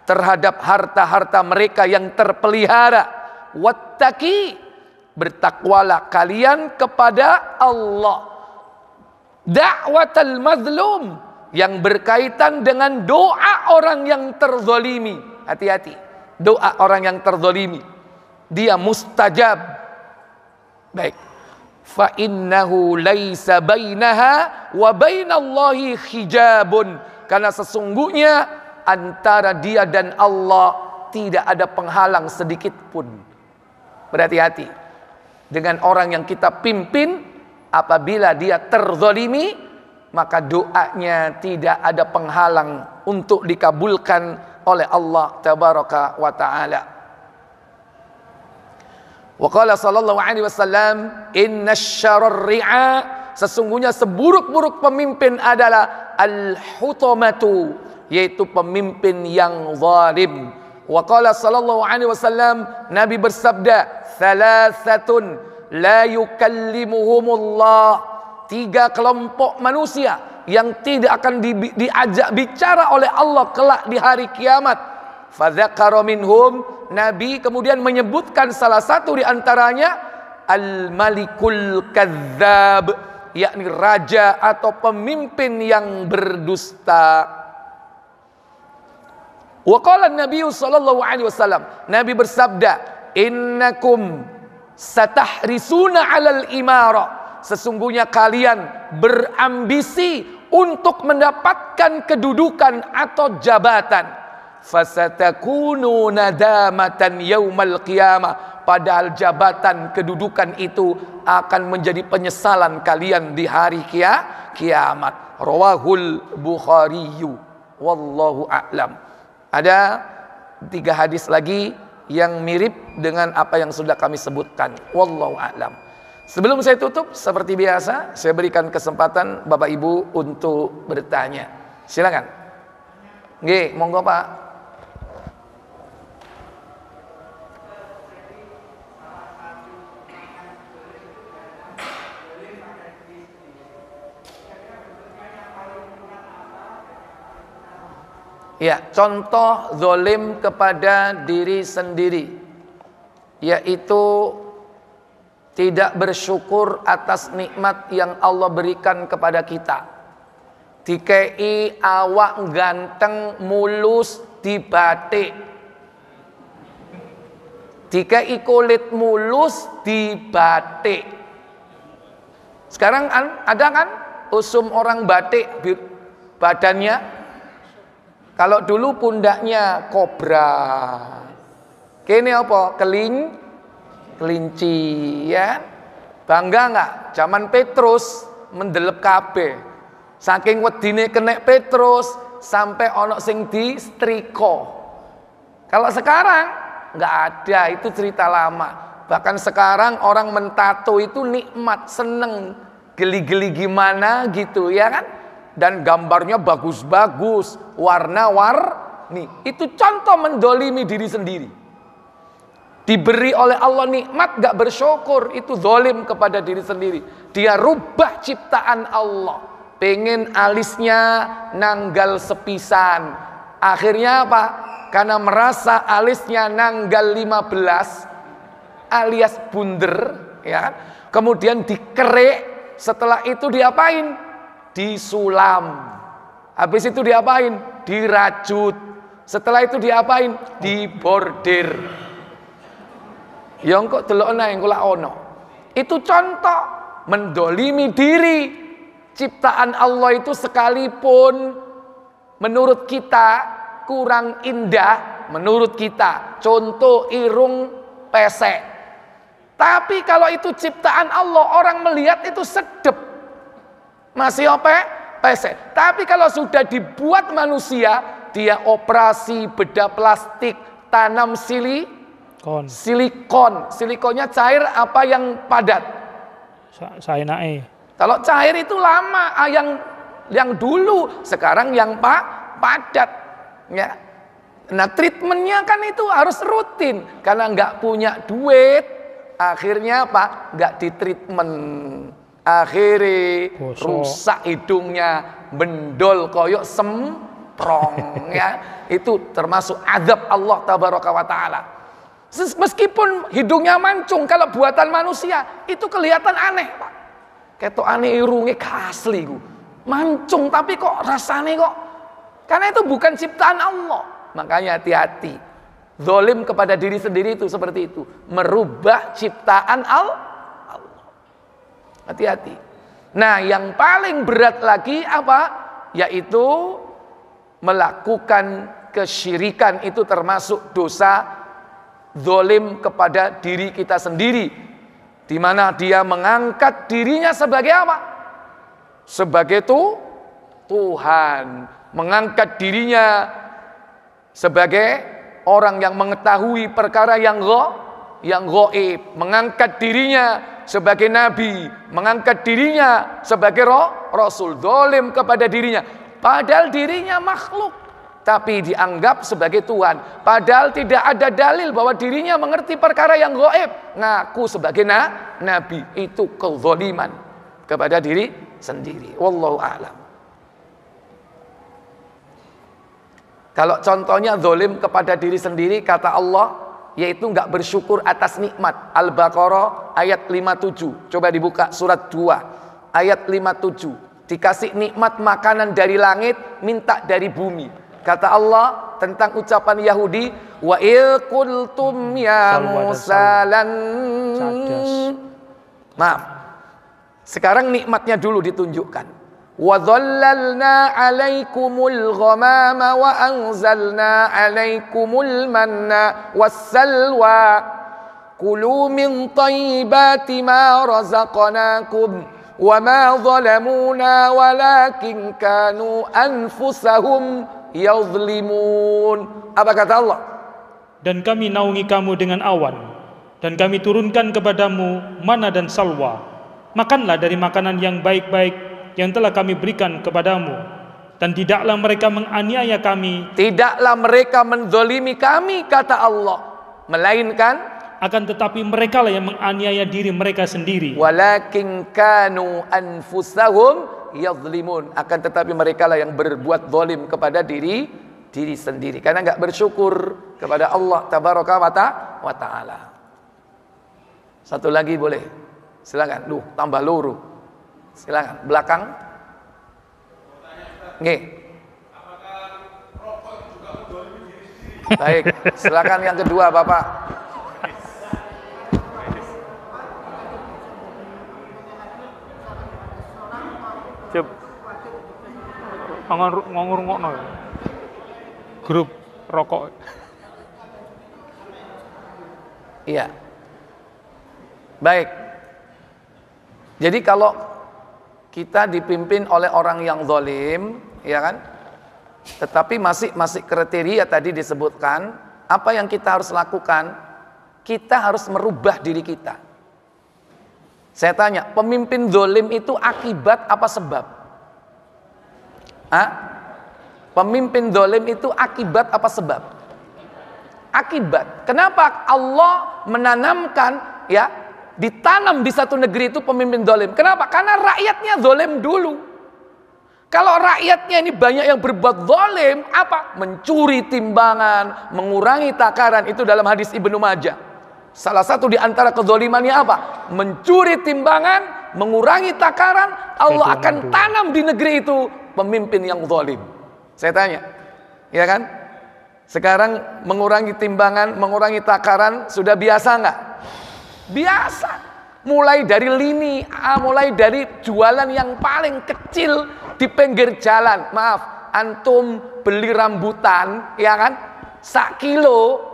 terhadap harta-harta mereka yang terpelihara, wattaqi, bertakwalah kalian kepada Allah, da'watal mazlum, yang berkaitan dengan doa orang yang terzalimi. Hati-hati, doa orang yang terzalimi dia mustajab. Baik, fa innahu laisa bainaha wa bainallahi hijabun, karena sesungguhnya antara dia dan Allah tidak ada penghalang sedikit pun. Berhati-hati dengan orang yang kita pimpin, apabila dia terzalimi maka doanya tidak ada penghalang untuk dikabulkan oleh Allah tabaraka wa taala. Wa qala sallallahu alaihi wasallam, "Innasyarrar ri'a", sesungguhnya seburuk-buruk pemimpin adalah al-hutamatu, yaitu pemimpin yang zalim. Wa qala sallallahu alaihi wasallam, Nabi bersabda, "Thalathatun la yukallimuhumullah", 3 kelompok manusia yang tidak akan diajak bicara oleh Allah kelak di hari kiamat. Fadzakara minhum, Nabi kemudian menyebutkan salah satu di antaranya al-malikul kadzdzab, yakni raja atau pemimpin yang berdusta. Wa qala Nabi sallallahu alaihi wasallam, Nabi bersabda, "Innakum satahrisuna 'alal imara", sesungguhnya kalian berambisi untuk mendapatkan kedudukan atau jabatan. Fasatakunu nadamatan yaumal qiyamah, padahal jabatan kedudukan itu akan menjadi penyesalan kalian di hari kiamat. Rawahul Bukhariyu, wallahu a'lam. Ada 3 hadis lagi yang mirip dengan apa yang sudah kami sebutkan, wallahu a'lam. Sebelum saya tutup, seperti biasa saya berikan kesempatan Bapak Ibu untuk bertanya. Silakan. Nggih, monggo Pak. Ya, contoh zalim kepada diri sendiri, yaitu tidak bersyukur atas nikmat yang Allah berikan kepada kita. Dikei awak ganteng mulus dibatik, dikei kulit mulus dibatik. Sekarang ada kan usum orang batik badannya. Kalau dulu pundaknya kobra, kini apa? Kelinci, ya. Bangga nggak? Zaman Petrus mendelep kabeh. Saking wedine kena Petrus sampai ono sing di setrika. Kalau sekarang nggak ada, itu cerita lama. Bahkan sekarang orang mentato itu nikmat, seneng, geli-geli gimana gitu, ya kan? Dan gambarnya bagus-bagus, warna-warni. Itu contoh mendolimi diri sendiri. Diberi oleh Allah nikmat gak bersyukur, itu zalim kepada diri sendiri. Dia rubah ciptaan Allah. Pengen alisnya nanggal sepisan. Akhirnya apa? Karena merasa alisnya nanggal 15 alias bunder, ya kan? Kemudian dikerek, setelah itu diapain? Disulam. Habis itu diapain? Dirajut. Setelah itu diapain? Dibordir. Yang kok delokna yang kula ono. Itu contoh mendolimi diri. Ciptaan Allah itu sekalipun menurut kita kurang indah, menurut kita, contoh irung pesek. Tapi kalau itu ciptaan Allah, orang melihat itu sedep. Masih apa? Pesek. Tapi kalau sudah dibuat manusia, dia operasi bedah plastik, tanam silikon. Silikonnya cair apa yang padat? Saenake. Kalau cair itu lama, yang dulu, sekarang yang padat. Ya. Nah, treatmentnya kan itu harus rutin, karena nggak punya duit, akhirnya apa? Nggak ditreatment. Akhirnya rusak hidungnya, bendol koyok semprong, ya. Itu termasuk azab Allah tabaraka wa taala. Meskipun hidungnya mancung, kalau buatan manusia itu kelihatan aneh, Pak. Ketok aneh irunge asli ku. Mancung tapi kok rasane kok. Karena itu bukan ciptaan Allah. Makanya hati-hati. Zalim kepada diri sendiri itu seperti itu, merubah ciptaan Allah. Hati-hati. Nah, yang paling berat lagi apa? Yaitu melakukan kesyirikan, itu termasuk dosa zalim kepada diri kita sendiri, di mana dia mengangkat dirinya sebagai apa? Sebagai Tuhan, mengangkat dirinya sebagai orang yang mengetahui perkara yang yang gaib, mengangkat dirinya sebagai nabi, mengangkat dirinya sebagai rasul, zalim kepada dirinya, padahal dirinya makhluk, tapi dianggap sebagai Tuhan, padahal tidak ada dalil bahwa dirinya mengerti perkara yang gaib, ngaku sebagai nabi. Itu kezaliman kepada diri sendiri. Wallahu a'lam. Kalau contohnya zalim kepada diri sendiri, kata Allah, yaitu nggak bersyukur atas nikmat. Al-Baqarah ayat 57. Coba dibuka surat 2 ayat 57. Dikasih nikmat makanan dari langit, minta dari bumi. Kata Allah tentang ucapan Yahudi, wa il qultum ya Musa lan. Maaf. Sekarang nikmatnya dulu ditunjukkan. Wa dhallalna 'alaikumul ghamama wa anzalna 'alaikumul manna wassalwa kulu min thayyibati ma razaqnakum wa ma zalamuna walakin kanu anfusahum yadhlimun. Apa kata Allah? Dan kami naungi kamu dengan awan, dan kami turunkan kepadamu mana dan salwa. Makanlah dari makanan yang baik-baik yang telah kami berikan kepadamu, dan tidaklah mereka menganiaya kami, tidaklah mereka menzalimi kami, kata Allah, melainkan akan tetapi mereka lah yang menganiaya diri mereka sendiri. Walakin kanu anfusahum yadhlimun, akan tetapi mereka lah yang berbuat zalim kepada diri sendiri, karena enggak bersyukur kepada Allah tabaraka wa taala. Satu lagi boleh, silakan. Tambah luru. Silakan, belakang. Nggih. Baik, silakan yang kedua, Bapak. Cep. Ngurungokno. Grup rokok. Iya. Baik. Jadi kalau kita dipimpin oleh orang yang zalim, ya kan? Tetapi masih kriteria tadi disebutkan, apa yang kita harus lakukan? Kita harus merubah diri kita. Saya tanya, pemimpin zalim itu akibat apa sebab? Pemimpin zalim itu akibat apa sebab? Akibat. Kenapa Allah menanamkan, ya, ditanam di satu negeri itu pemimpin zalim? Kenapa? Karena rakyatnya zalim dulu. Kalau rakyatnya ini banyak yang berbuat zalim, apa? Mencuri timbangan, mengurangi takaran. Itu dalam hadis Ibnu Majah. Salah satu di antara kezalimannya apa? Mencuri timbangan, mengurangi takaran. Allah akan tanam di negeri itu pemimpin yang zalim. Saya tanya, ya kan? Sekarang mengurangi timbangan, mengurangi takaran sudah biasa nggak? Biasa. Mulai dari lini, mulai dari jualan yang paling kecil di pinggir jalan. Maaf, antum beli rambutan, ya kan? 1 kilo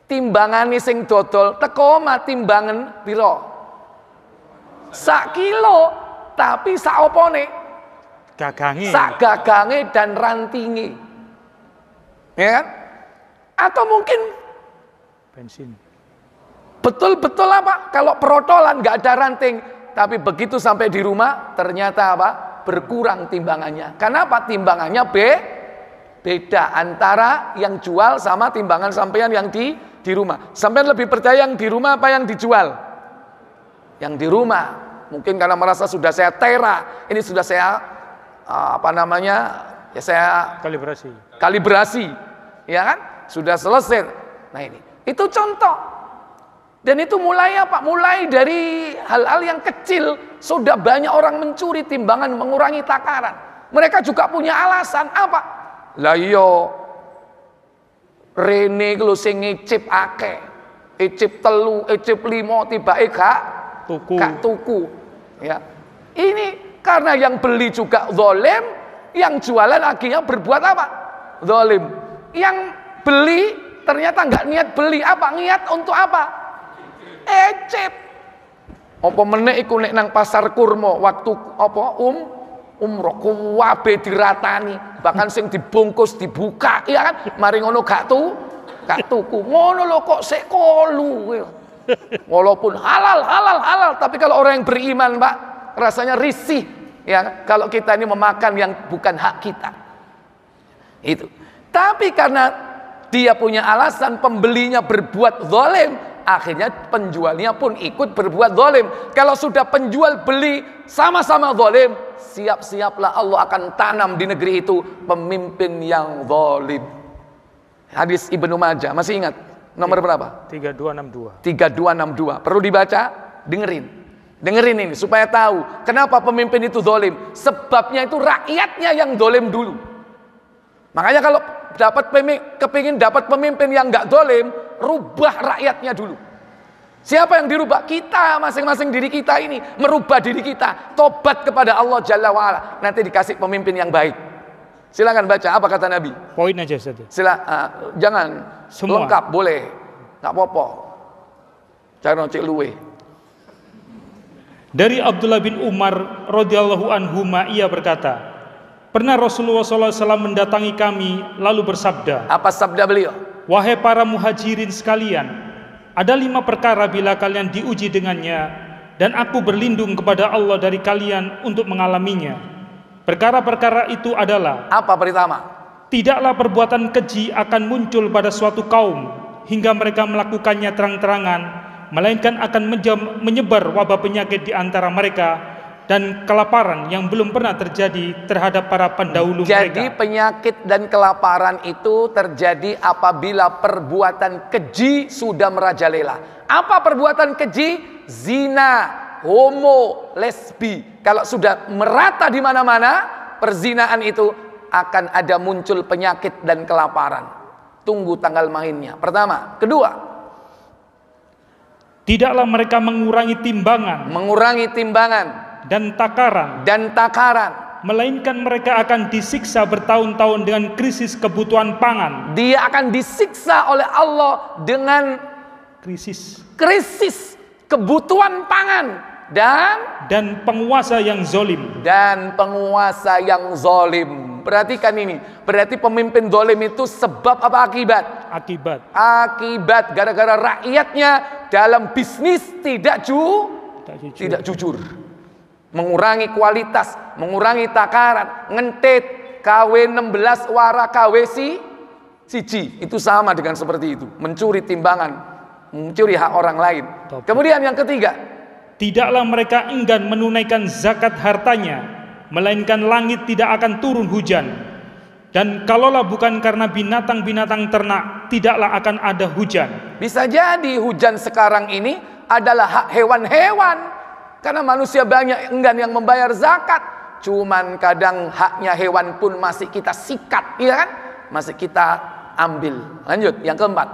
timbangan sing dodol teko omah timbangan piro? 1 kilo, tapi sak opone? Gagange. Sak gagange dan rantinge. Ya kan? Atau mungkin bensin. Betul-betul apa? Kalau perotolan nggak ada ranting, tapi begitu sampai di rumah ternyata apa? Berkurang timbangannya. Kenapa? Timbangannya beda antara yang jual sama timbangan sampean yang di rumah. Sampean lebih percaya yang di rumah apa yang dijual? Yang di rumah. Mungkin karena merasa sudah saya tera, ini sudah saya ya saya kalibrasi, ya kan? Sudah selesai. Nah ini, itu contoh. Dan itu mulai apa? Mulai dari hal-hal yang kecil. Sudah banyak orang mencuri timbangan, mengurangi takaran. Mereka juga punya alasan apa? Lah iya, rene ku sing ngicip akeh. Icip 3, icip 5 tibake gak tuku. Ya. Ini karena yang beli juga zalim, yang jualan akhirnya berbuat apa? Zalim. Yang beli ternyata nggak niat beli, apa? Niat untuk apa? Ecep. Apa meneh iku nek nang pasar kurma waktu apa umroh kuwabe diratani, bahkan sing dibungkus dibuka, ya kan? Mari ngono gak Kak tuku ngono lho kok sekolu. Walaupun halal, tapi kalau orang yang beriman, Pak, rasanya risih ya kalau kita ini memakan yang bukan hak kita. Itu. Tapi karena dia punya alasan, pembelinya berbuat zalim, akhirnya penjualnya pun ikut berbuat zalim. Kalau sudah penjual beli sama-sama zalim, siap-siaplah Allah akan tanam di negeri itu pemimpin yang zalim. Hadis Ibnu Majah, masih ingat? Nomor berapa? 3262. 3262. Perlu dibaca? Dengerin ini supaya tahu kenapa pemimpin itu zalim. Sebabnya itu rakyatnya yang zalim dulu. Makanya kalau kepingin dapat pemimpin yang enggak zalim, rubah rakyatnya dulu. Siapa yang dirubah? Kita, masing-masing diri kita ini merubah diri kita, tobat kepada Allah Jalla wa'ala, nanti dikasih pemimpin yang baik. Silakan baca apa kata Nabi. Poin aja saja. Jangan semua. Lengkap boleh, nggak apa-apa. Cara cek luwe. Dari Abdullah bin Umar radhiyallahu anhu ia berkata, pernah Rasulullah SAW mendatangi kami lalu bersabda. Apa sabda beliau? Wahai para muhajirin sekalian, ada 5 perkara bila kalian diuji dengannya, dan aku berlindung kepada Allah dari kalian untuk mengalaminya. Perkara-perkara itu adalah, apa pertama? Tidaklah perbuatan keji akan muncul pada suatu kaum hingga mereka melakukannya terang-terangan, melainkan akan menyebar wabah penyakit di antara mereka dan kelaparan yang belum pernah terjadi terhadap para pendahulu mereka. Jadi penyakit dan kelaparan itu terjadi apabila perbuatan keji sudah merajalela. Apa perbuatan keji? Zina, homo, lesbi. Kalau sudah merata di mana-mana perzinaan itu, akan ada muncul penyakit dan kelaparan. Tunggu tanggal mainnya. Pertama, kedua, tidaklah mereka mengurangi timbangan dan takaran, melainkan mereka akan disiksa bertahun-tahun dengan krisis kebutuhan pangan. Dia akan disiksa oleh Allah dengan krisis kebutuhan pangan dan penguasa yang zolim. Perhatikan ini. Berarti pemimpin zolim itu sebab apa akibat? Akibat gara-gara rakyatnya dalam bisnis tidak jujur. Mengurangi kualitas, mengurangi takaran, ngentit, KW 16 wara KW siji. Itu sama dengan seperti itu. Mencuri timbangan, mencuri hak orang lain. Kemudian yang ketiga, tidaklah mereka enggan menunaikan zakat hartanya, melainkan langit tidak akan turun hujan. Dan kalaulah bukan karena binatang-binatang ternak, tidaklah akan ada hujan. Bisa jadi hujan sekarang ini adalah hak hewan-hewan, karena manusia banyak enggan yang membayar zakat. Cuman kadang haknya hewan pun masih kita sikat, iya kan? Masih kita ambil. Lanjut, yang keempat.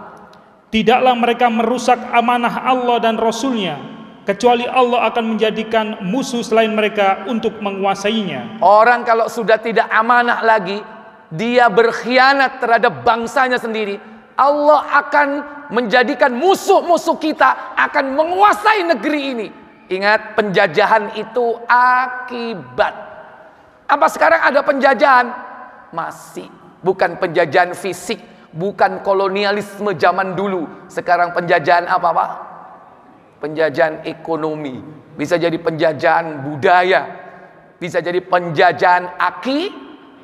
Tidaklah mereka merusak amanah Allah dan Rasulnya, kecuali Allah akan menjadikan musuh selain mereka untuk menguasainya. Orang kalau sudah tidak amanah lagi, dia berkhianat terhadap bangsanya sendiri, Allah akan menjadikan musuh-musuh kita akan menguasai negeri ini. Ingat, penjajahan itu akibat. Apa sekarang ada penjajahan? Masih. Bukan penjajahan fisik, bukan kolonialisme zaman dulu. Sekarang penjajahan apa, Pak? Penjajahan ekonomi, bisa jadi penjajahan budaya, bisa jadi penjajahan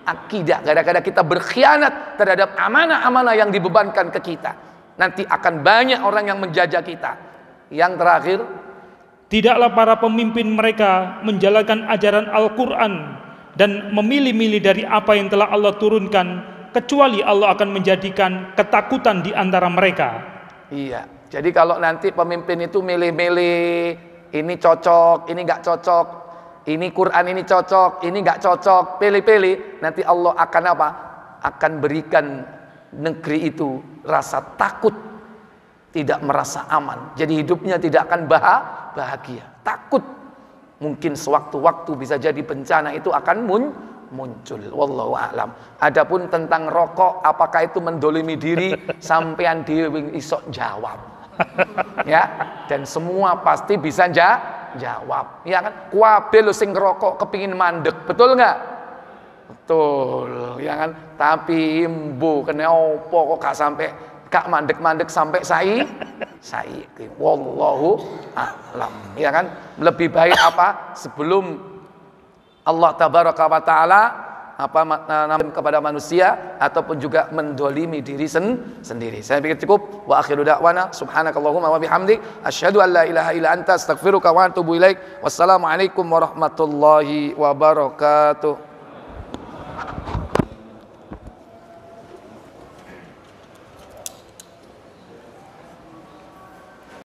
akidah. Kadang-kadang kita berkhianat terhadap amanah-amanah yang dibebankan ke kita. Nanti akan banyak orang yang menjajah kita. Yang terakhir, tidaklah para pemimpin mereka menjalankan ajaran Al-Quran dan memilih-milih dari apa yang telah Allah turunkan, kecuali Allah akan menjadikan ketakutan di antara mereka. Iya. Jadi kalau nanti pemimpin itu milih-milih, ini cocok, ini nggak cocok, ini Quran ini cocok, ini nggak cocok, pilih-pilih, nanti Allah akan apa? Akan berikan negeri itu rasa takut, tidak merasa aman. Jadi hidupnya tidak akan bahagia, takut. Mungkin sewaktu-waktu bisa jadi bencana itu akan muncul. Wallahu a'lam. Adapun tentang rokok, apakah itu mendolimi diri, sampean dhewe iso jawab. Ya, dan semua pasti bisa jawab. Ya kan? Kuwabe lho sing ngerokok kepingin mandek, betul nggak? Betul, ya kan? Tapi mbo kena opo kok gak sampai gak mandek-mandek sampai sai. Wallahu a'lam. Ya kan? Lebih baik apa? Sebelum Allah tabaraka wa taala kepada manusia ataupun juga mendolimi diri sendiri. Saya pikir cukup. Wa akhiru da'wana subhanakallahumma wa bihamdik asyhadu an la ilaha illa anta astaghfiruka wa atubu ilaik. Wassalamualaikum warahmatullahi wabarakatuh.